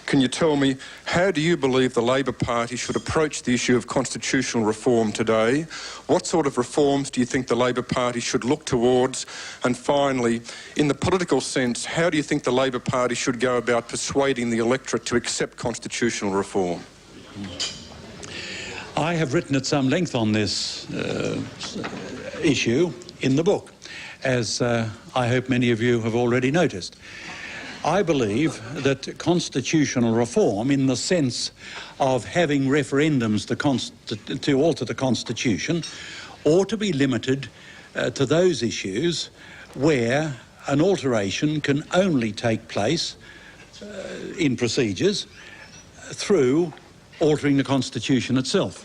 can you tell me, how do you believe the Labor Party should approach the issue of constitutional reform today? What sort of reforms do you think the Labor Party should look towards? And finally, in the political sense, how do you think the Labor Party should go about persuading the electorate to accept constitutional reform? I have written at some length on this issue in the book, as I hope many of you have already noticed. I believe that constitutional reform, in the sense of having referendums to alter the Constitution, ought to be limited to those issues where an alteration can only take place in procedures through altering the Constitution itself.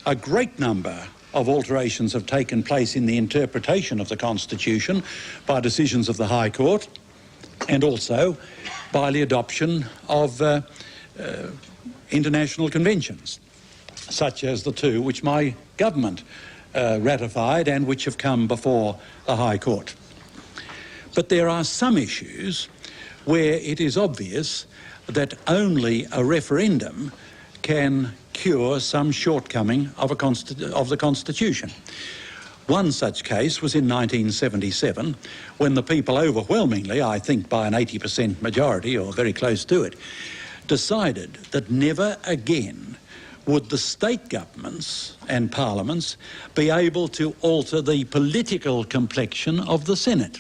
A great number of alterations have taken place in the interpretation of the Constitution by decisions of the High Court, and also by the adoption of international conventions, such as the two which my government ratified and which have come before the High Court. But there are some issues where it is obvious that only a referendum can cure some shortcoming of the Constitution. One such case was in 1977, when the people overwhelmingly, I think by an 80% majority or very close to it, decided that never again would the state governments and parliaments be able to alter the political complexion of the Senate.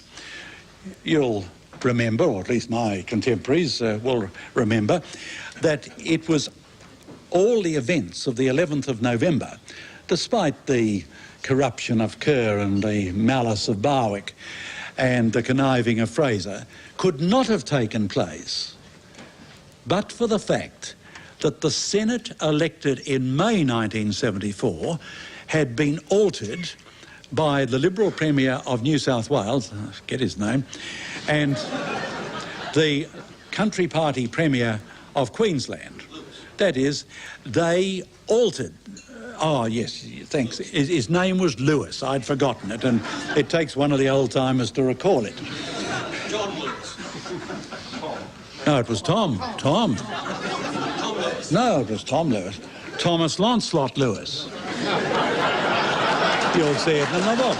You'll remember, or at least my contemporaries will remember, that it was all the events of the 11th of November, despite the corruption of Kerr and the malice of Barwick and the conniving of Fraser, could not have taken place but for the fact that the Senate elected in May 1974 had been altered by the Liberal Premier of New South Wales, I forget his name, and the Country Party Premier of Queensland. That is, they altered. Oh, yes, thanks. His name was Lewis. I'd forgotten it, and it takes one of the old-timers to recall it. John Lewis. No, it was Tom. Tom. No, it was Tom Lewis. Thomas Lancelot Lewis. You'll see it in the book.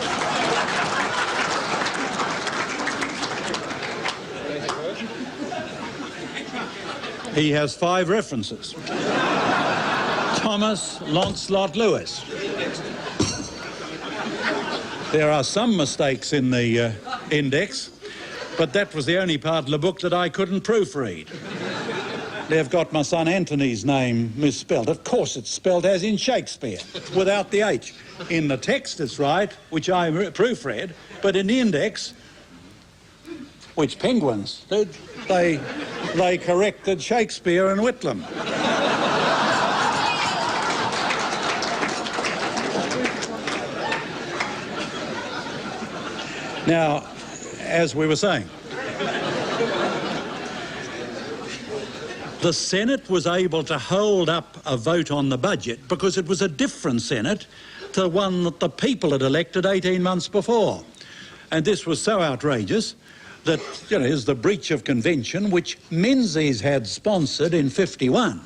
He has 5 references. Thomas Lancelot Lewis. There are some mistakes in the index, but that was the only part of the book that I couldn't proofread. They've got my son Anthony's name misspelled. Of course it's spelled as in Shakespeare, without the H. In the text it's right, which I proofread, but in the index, which penguins, they corrected Shakespeare and Whitlam. Now, as we were saying, the Senate was able to hold up a vote on the budget because it was a different Senate to the one that the people had elected 18 months before. And this was so outrageous that, you know, is the breach of convention, which Menzies had sponsored in 51,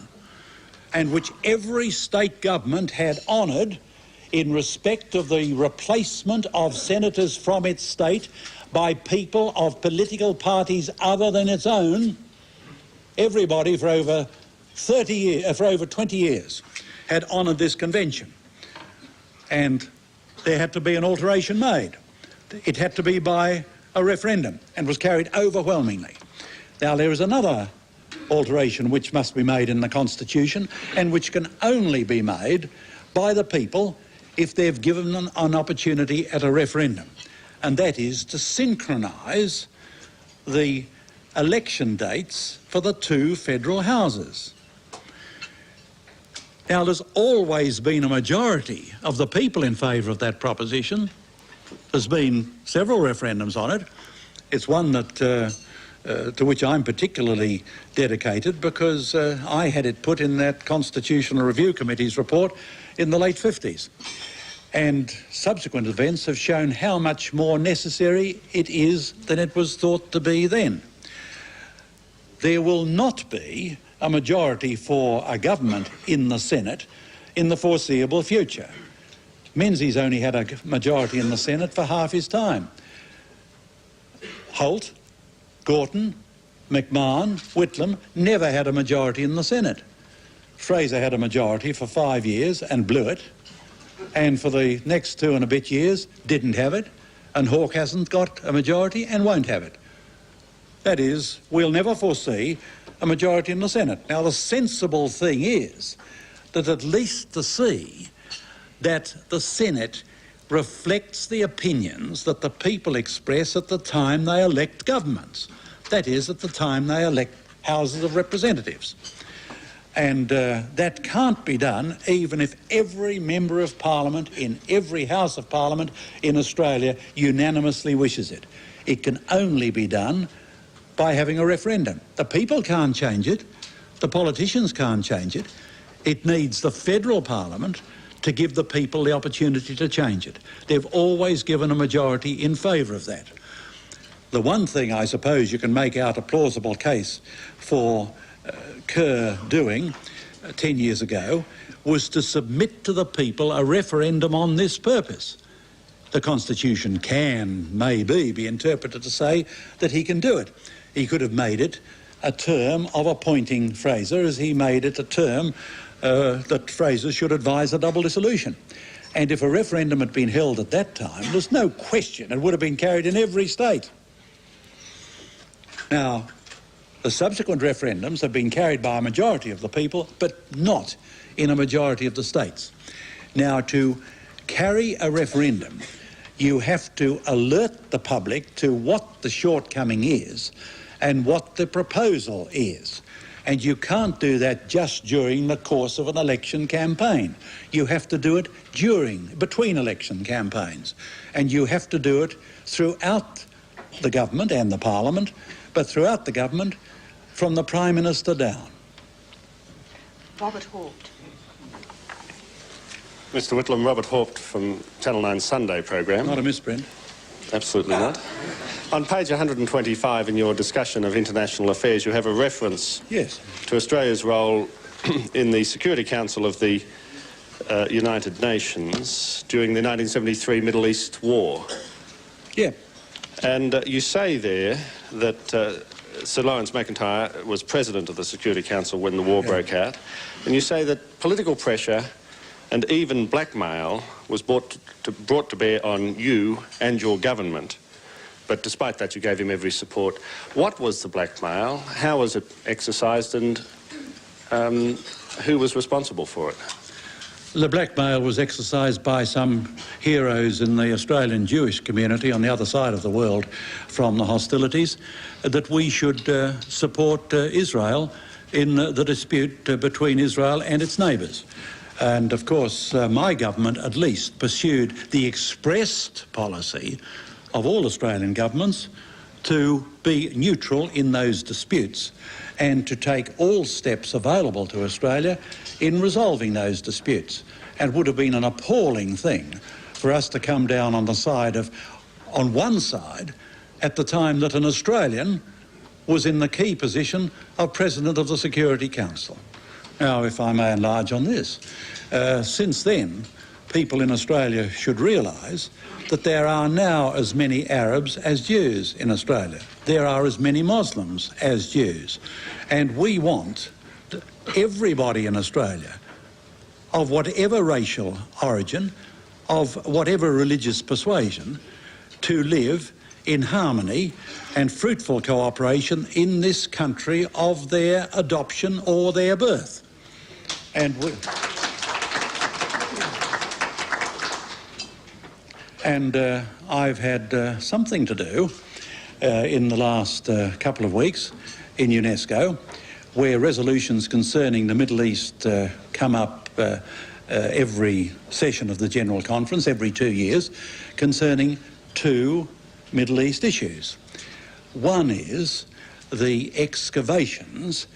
and which every state government had honoured in respect of the replacement of senators from its state by people of political parties other than its own. Everybody for over 20 years had honoured this convention. And there had to be an alteration made. It had to be by a referendum and was carried overwhelmingly. Now, there is another alteration which must be made in the Constitution and which can only be made by the people if they've given them an opportunity at a referendum, and that is to synchronise the election dates for the two federal houses. Now, there's always been a majority of the people in favour of that proposition. There's been several referendums on it. It's one that, to which I'm particularly dedicated because I had it put in that Constitutional Review Committee's report in the late 50s. And subsequent events have shown how much more necessary it is than it was thought to be then. There will not be a majority for a government in the Senate in the foreseeable future. Menzies only had a majority in the Senate for half his time. Holt, Gorton, McMahon, Whitlam never had a majority in the Senate. Fraser had a majority for 5 years and blew it, and for the next 2 and a bit years didn't have it, and Hawke hasn't got a majority and won't have it. That is, we'll never foresee a majority in the Senate. Now, the sensible thing is that at least to see that the Senate reflects the opinions that the people express at the time they elect governments. That is, at the time they elect houses of representatives. And that can't be done even if every member of Parliament in every House of Parliament in Australia unanimously wishes it. It can only be done by having a referendum. The people can't change it. The politicians can't change it. It needs the federal Parliament to give the people the opportunity to change it. They've always given a majority in favour of that. The one thing I suppose you can make out a plausible case for Kerr doing 10 years ago was to submit to the people a referendum on this purpose. The Constitution can, maybe, be interpreted to say that he can do it. He could have made it a term of appointing Fraser as he made it a term that Fraser should advise a double dissolution. And if a referendum had been held at that time, there's no question it would have been carried in every state. Now, the subsequent referendums have been carried by a majority of the people, but not in a majority of the states. Now, to carry a referendum, you have to alert the public to what the shortcoming is and what the proposal is. And you can't do that just during the course of an election campaign. You have to do it between election campaigns. And you have to do it throughout the government and the Parliament, but throughout the government from the Prime Minister down. Robert Hawke. Mr. Whitlam, Robert Hawke from Channel 9 Sunday programme. Not a misprint. Absolutely not. On page 125 in your discussion of international affairs, you have a reference to Australia's role in the Security Council of the United Nations during the 1973 Middle East War. Yeah. And you say there that Sir Lawrence McIntyre was president of the Security Council when the war broke out, and you say that political pressure and even blackmail was brought to bear on you and your government. But despite that, you gave him every support. What was the blackmail? How was it exercised? And who was responsible for it? The blackmail was exercised by some heroes in the Australian Jewish community on the other side of the world from the hostilities, that we should support Israel in the dispute between Israel and its neighbours. And of course, my government at least pursued the expressed policy of all Australian governments to be neutral in those disputes and to take all steps available to Australia in resolving those disputes. And it would have been an appalling thing for us to come down on the side of, on one side, at the time that an Australian was in the key position of President of the Security Council. Now, if I may enlarge on this, since then, people in Australia should realise that there are now as many Arabs as Jews in Australia. There are as many Muslims as Jews. And we want everybody in Australia, of whatever racial origin, of whatever religious persuasion, to live in harmony and fruitful cooperation in this country of their adoption or their birth. And I've had something to do in the last couple of weeks in UNESCO, where resolutions concerning the Middle East come up every session of the General Conference, every 2 years, concerning two Middle East issues. One is the excavations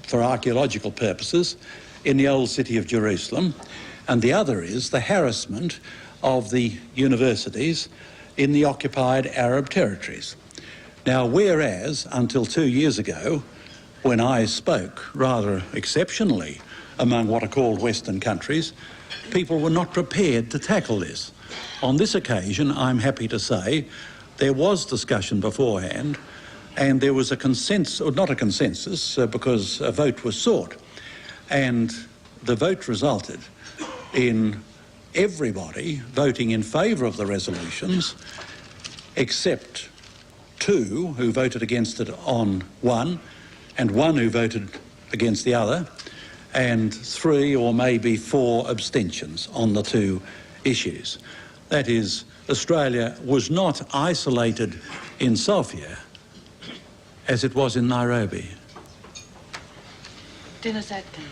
for archaeological purposes in the old city of Jerusalem, and the other is the harassment of the universities in the occupied Arab territories. Now, whereas until 2 years ago, when I spoke rather exceptionally among what are called Western countries, people were not prepared to tackle this. On this occasion, I'm happy to say, there was discussion beforehand, and there was a consensus, or not a consensus, because a vote was sought, and the vote resulted in everybody voting in favour of the resolutions, except two who voted against it on one, and one who voted against the other, and 3 or maybe 4 abstentions on the two issues. That is, Australia was not isolated in Sofia as it was in Nairobi. Dennis Atkins.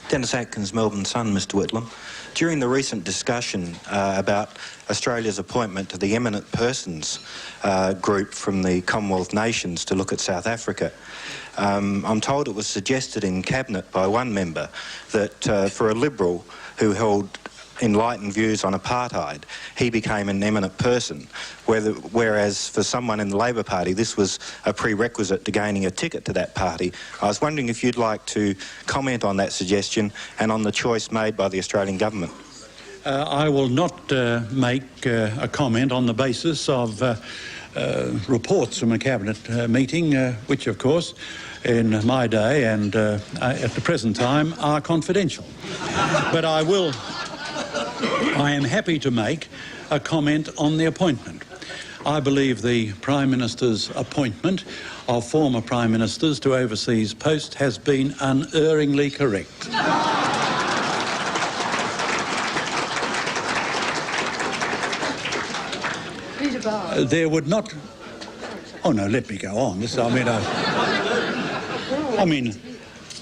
Dennis Atkins, Melbourne Sun, Mr Whitlam. During the recent discussion about Australia's appointment to the Eminent Persons group from the Commonwealth nations to look at South Africa, I'm told it was suggested in Cabinet by one member that for a Liberal who held enlightened views on apartheid, he became an eminent person, whereas for someone in the Labor Party this was a prerequisite to gaining a ticket to that party. I was wondering if you'd like to comment on that suggestion and on the choice made by the Australian government. I will not make a comment on the basis of reports from a Cabinet meeting, which of course in my day and at the present time are confidential. But I am happy to make a comment on the appointment. I believe the Prime Minister's appointment of former Prime Ministers to overseas posts has been unerringly correct. There would not... Oh no, let me go on.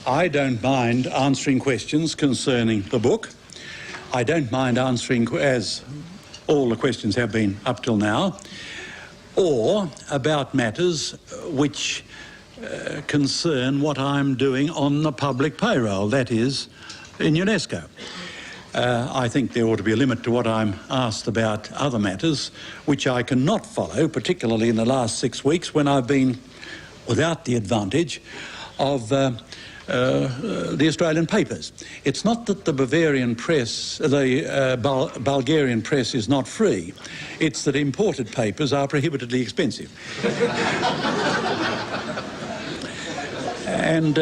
I don't mind answering questions concerning the book. I don't mind answering, as all the questions have been up till now, or about matters which concern what I'm doing on the public payroll, that is, in UNESCO. I think there ought to be a limit to what I'm asked about other matters, which I cannot follow, particularly in the last 6 weeks when I've been without the advantage of the Australian papers. It's not that the Bavarian press, the Bulgarian press is not free, it's that imported papers are prohibitively expensive. And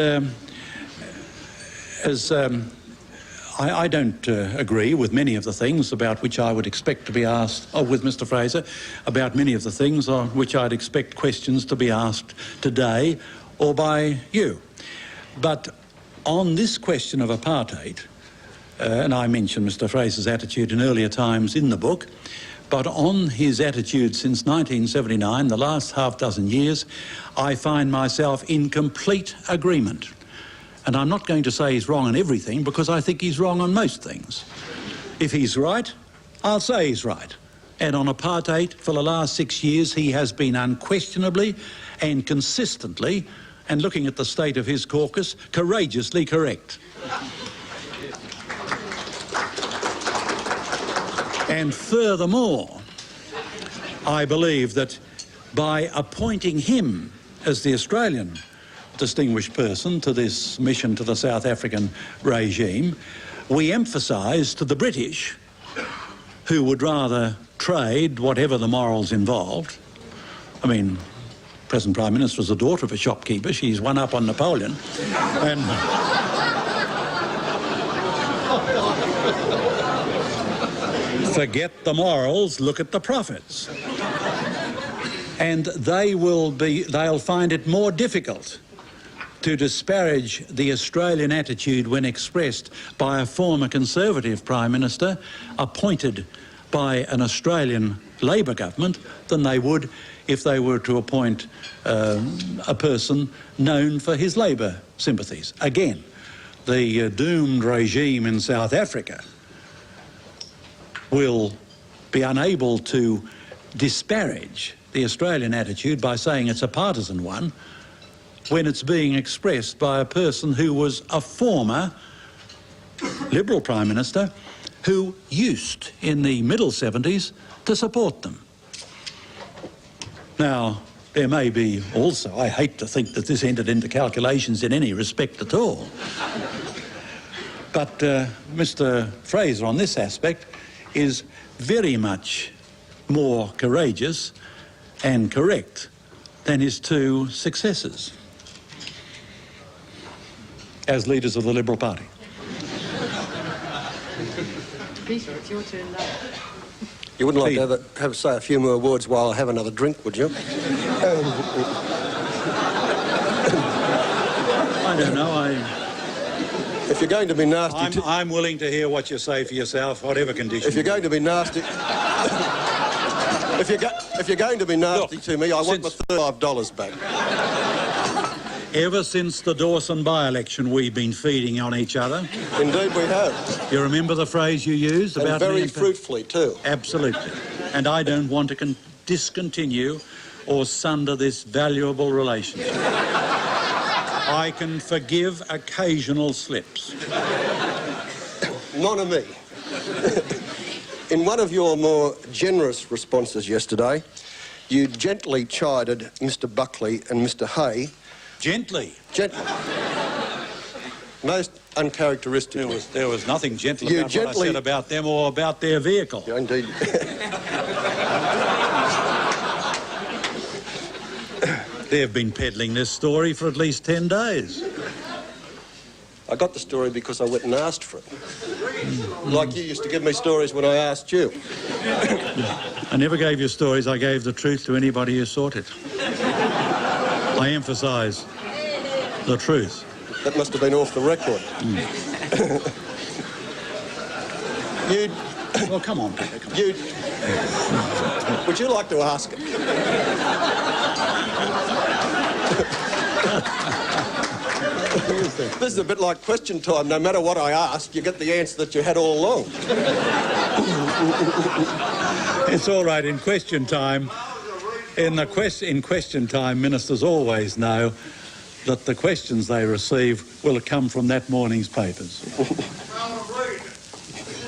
I don't agree with many of the things about which I would expect to be asked, or with Mr Fraser, about many of the things on which I'd expect questions to be asked today or by you. But on this question of apartheid, and I mentioned Mr Fraser's attitude in earlier times in the book, but on his attitude since 1979, the last half-dozen years, I find myself in complete agreement. And I'm not going to say he's wrong on everything, because I think he's wrong on most things. If he's right, I'll say he's right. And on apartheid, for the last 6 years, he has been unquestionably and consistently, and looking at the state of his caucus, courageously correct. And furthermore, I believe that by appointing him as the Australian distinguished person to this mission to the South African regime, we emphasise to the British, who would rather trade whatever the morals involved. I mean, present Prime Minister was the daughter of a shopkeeper. She's one up on Napoleon. And forget the morals, look at the profits. And they'll find it more difficult to disparage the Australian attitude when expressed by a former Conservative Prime Minister appointed by an Australian Labor government than they would if they were to appoint a person known for his Labor sympathies. Again, the doomed regime in South Africa will be unable to disparage the Australian attitude by saying it's a partisan one when it's being expressed by a person who was a former Liberal Prime Minister who used, in the middle 70s, to support them. Now, there may be also, I hate to think that this entered into calculations in any respect at all, but Mr. Fraser on this aspect is very much more courageous and correct than his two successors as leaders of the Liberal Party. Peter, it's your turn now. You wouldn't like to say a few more words while I have another drink, would you? I don't know, If you're going to be nasty... I'm willing to hear what you say for yourself, whatever condition. If you're going to be nasty... if you're going to be nasty to me, I want my $35 back. Ever since the Dawson by-election, we've been feeding on each other. Indeed we have. You remember the phrase you used about... And very fruitfully, too. Absolutely. And I don't want to discontinue or sunder this valuable relationship. I can forgive occasional slips. None of me. In one of your more generous responses yesterday, you gently chided Mr. Buckley and Mr. Hay. Gently? Gently. Most uncharacteristically. There was nothing gentle about what I said about them or about their vehicle. Yeah, indeed. They've been peddling this story for at least 10 days. I got the story because I went and asked for it. Like you used to give me stories when I asked you. I never gave you stories. I gave the truth to anybody who sought it. I emphasise the truth. That must have been off the record. Well, come on, Peter. Come on. Would you like to ask it? This is a bit like question time. No matter what I ask, you get the answer that you had all along. It's all right in question time. In question time, ministers always know that the questions they receive will come from that morning's papers.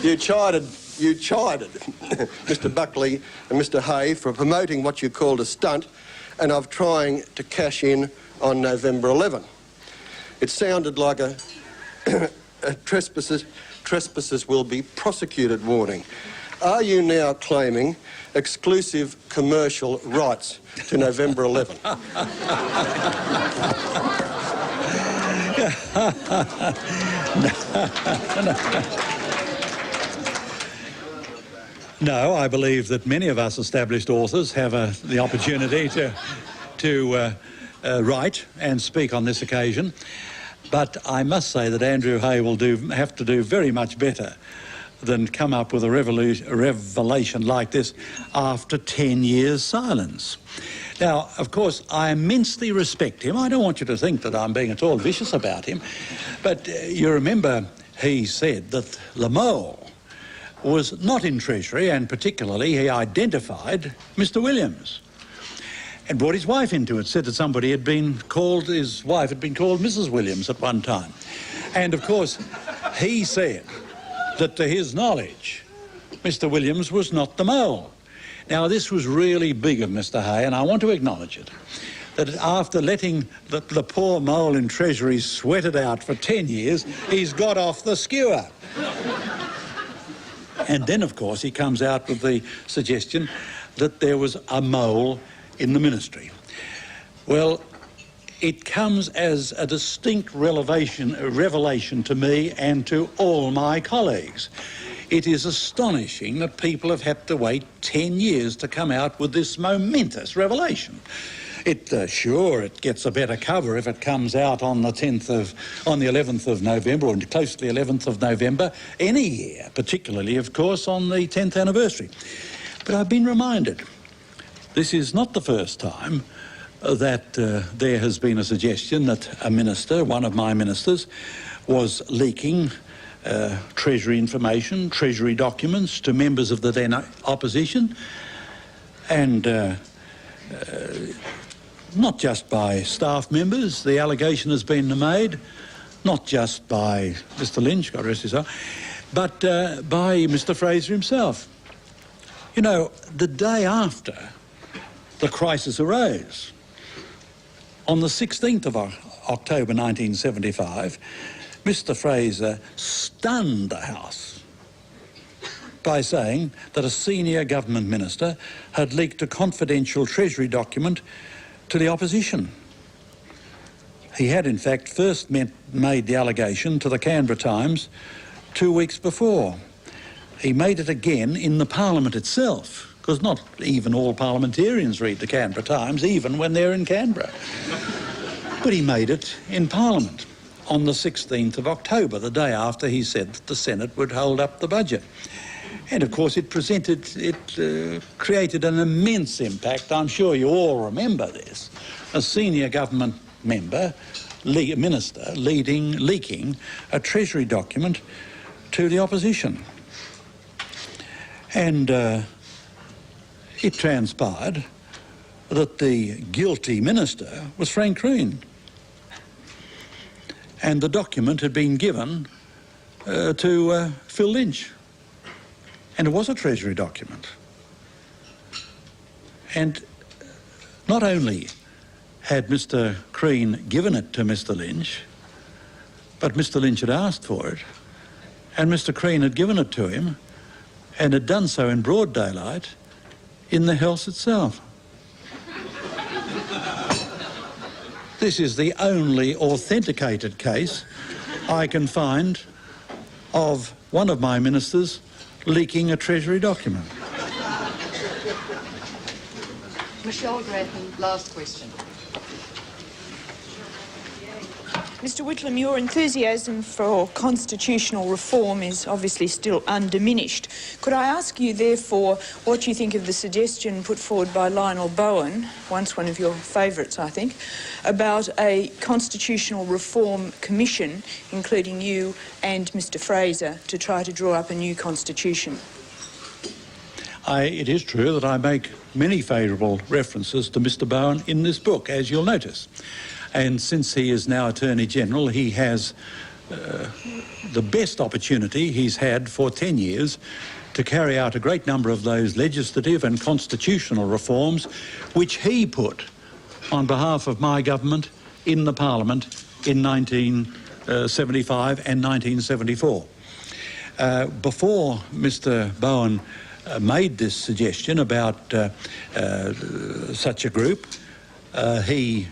You chided Mr. Buckley and Mr. Hay for promoting what you called a stunt and of trying to cash in on November 11. It sounded like a trespassers will be prosecuted warning. Are you now claiming exclusive commercial rights to November 11? No, I believe that many of us established authors have the opportunity to write and speak on this occasion. But I must say that Andrew Hay will have to do very much better than come up with a revelation like this after 10 years' silence. Now, of course, I immensely respect him. I don't want you to think that I'm being at all vicious about him. But you remember he said that the mole was not in Treasury, and particularly he identified Mr. Williams and brought his wife into it, said that somebody had been called, his wife had been called Mrs. Williams at one time. And of course, he said that to his knowledge, Mr. Williams was not the mole. Now, this was really big of Mr. Hay, and I want to acknowledge it, that after letting the poor mole in Treasury sweat it out for 10 years, he's got off the skewer. And then, of course, he comes out with the suggestion that there was a mole in the ministry. Well, it comes as a distinct revelation to me and to all my colleagues. It is astonishing that people have had to wait 10 years to come out with this momentous revelation. Sure, it gets a better cover if it comes out on the 11th of November, or close to the 11th of November, any year, particularly, of course, on the 10th anniversary. But I've been reminded, this is not the first time that there has been a suggestion that a minister, one of my ministers, was leaking Treasury information, Treasury documents to members of the then opposition, and not just by staff members. The allegation has been made, not just by Mr Lynch, God rest his soul, but by Mr Fraser himself. You know, the day after the crisis arose, on the 16th of October 1975, Mr Fraser stunned the House by saying that a senior government minister had leaked a confidential Treasury document to the opposition. He had, in fact, first made the allegation to the Canberra Times 2 weeks before. He made it again in the Parliament itself, because not even all parliamentarians read the Canberra Times, even when they're in Canberra. But he made it in Parliament on the 16th of October, the day after he said that the Senate would hold up the budget. And of course it created an immense impact. I'm sure you all remember this. A senior government member, minister, leaking a Treasury document to the opposition. And it transpired that the guilty minister was Frank Crean. And the document had been given to Phil Lynch. And it was a Treasury document. And not only had Mr Crean given it to Mr Lynch, but Mr Lynch had asked for it, and Mr Crean had given it to him, and had done so in broad daylight in the House itself. This is the only authenticated case I can find of one of my ministers leaking a Treasury document. Michelle Grattan, last question. Mr Whitlam, your enthusiasm for constitutional reform is obviously still undiminished. Could I ask you, therefore, what you think of the suggestion put forward by Lionel Bowen, once one of your favourites, I think, about a constitutional reform commission, including you and Mr Fraser, to try to draw up a new constitution? It is true that I make many favourable references to Mr Bowen in this book, as you'll notice. And since he is now Attorney-General, he has the best opportunity he's had for 10 years to carry out a great number of those legislative and constitutional reforms which he put on behalf of my government in the Parliament in 1975 and 1974. Before Mr Bowen made this suggestion about such a group, he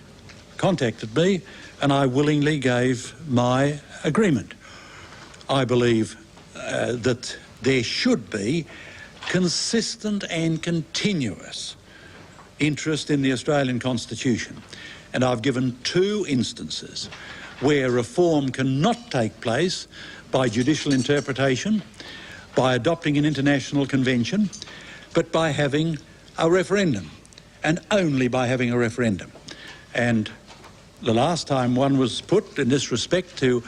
contacted me and I willingly gave my agreement. I believe that there should be consistent and continuous interest in the Australian Constitution, and I've given 2 instances where reform cannot take place by judicial interpretation, by adopting an international convention, but by having a referendum, and only by having a referendum. And the last time one was put in this respect to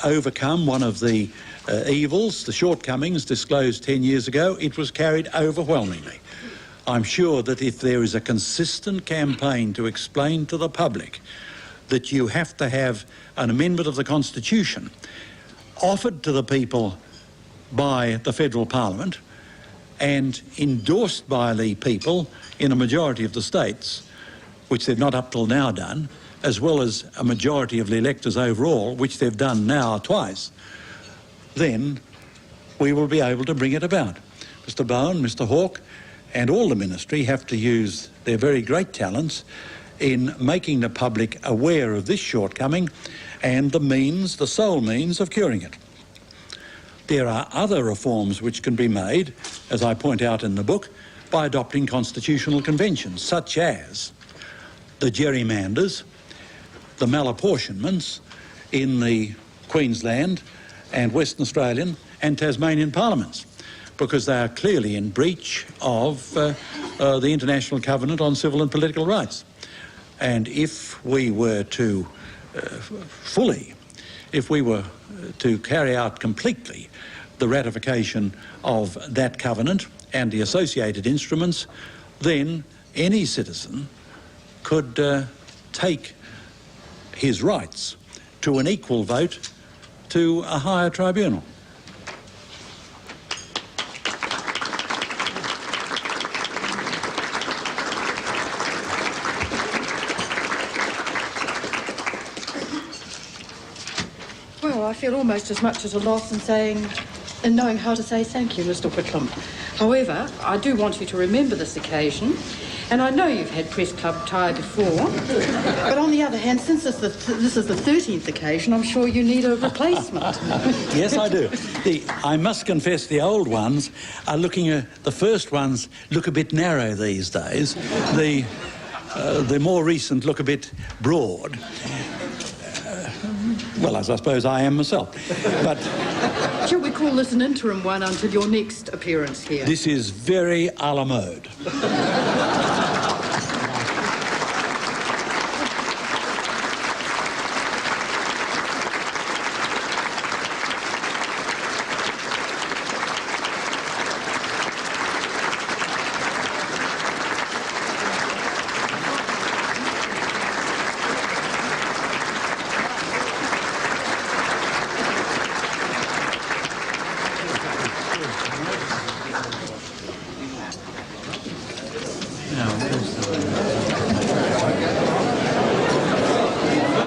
overcome one of the evils, the shortcomings disclosed 10 years ago, it was carried overwhelmingly. I'm sure that if there is a consistent campaign to explain to the public that you have to have an amendment of the Constitution offered to the people by the Federal Parliament and endorsed by the people in a majority of the states, which they've not up till now done, as well as a majority of the electors overall, which they've done now twice, then we will be able to bring it about. Mr Bowen, Mr Hawke and all the ministry have to use their very great talents in making the public aware of this shortcoming and the means, the sole means of curing it. There are other reforms which can be made, as I point out in the book, by adopting constitutional conventions, such as the gerrymanders, the malapportionments in the Queensland and Western Australian and Tasmanian parliaments. because they are clearly in breach of the International Covenant on Civil and Political Rights. And if we were to to carry out completely the ratification of that covenant and the associated instruments, then any citizen could take his rights to an equal vote to a higher tribunal. Well, I feel almost as much at a loss in knowing how to say thank you, Mr. Whitlam. However, I do want you to remember this occasion, and I know you've had press club tie before, but on the other hand, since this is the 13th occasion, I'm sure you need a replacement. Yes, I do. I must confess the old ones are the first ones look a bit narrow these days. The more recent look a bit broad. Well, as I suppose I am myself. But shall we call this an interim one until your next appearance here? This is very a la mode.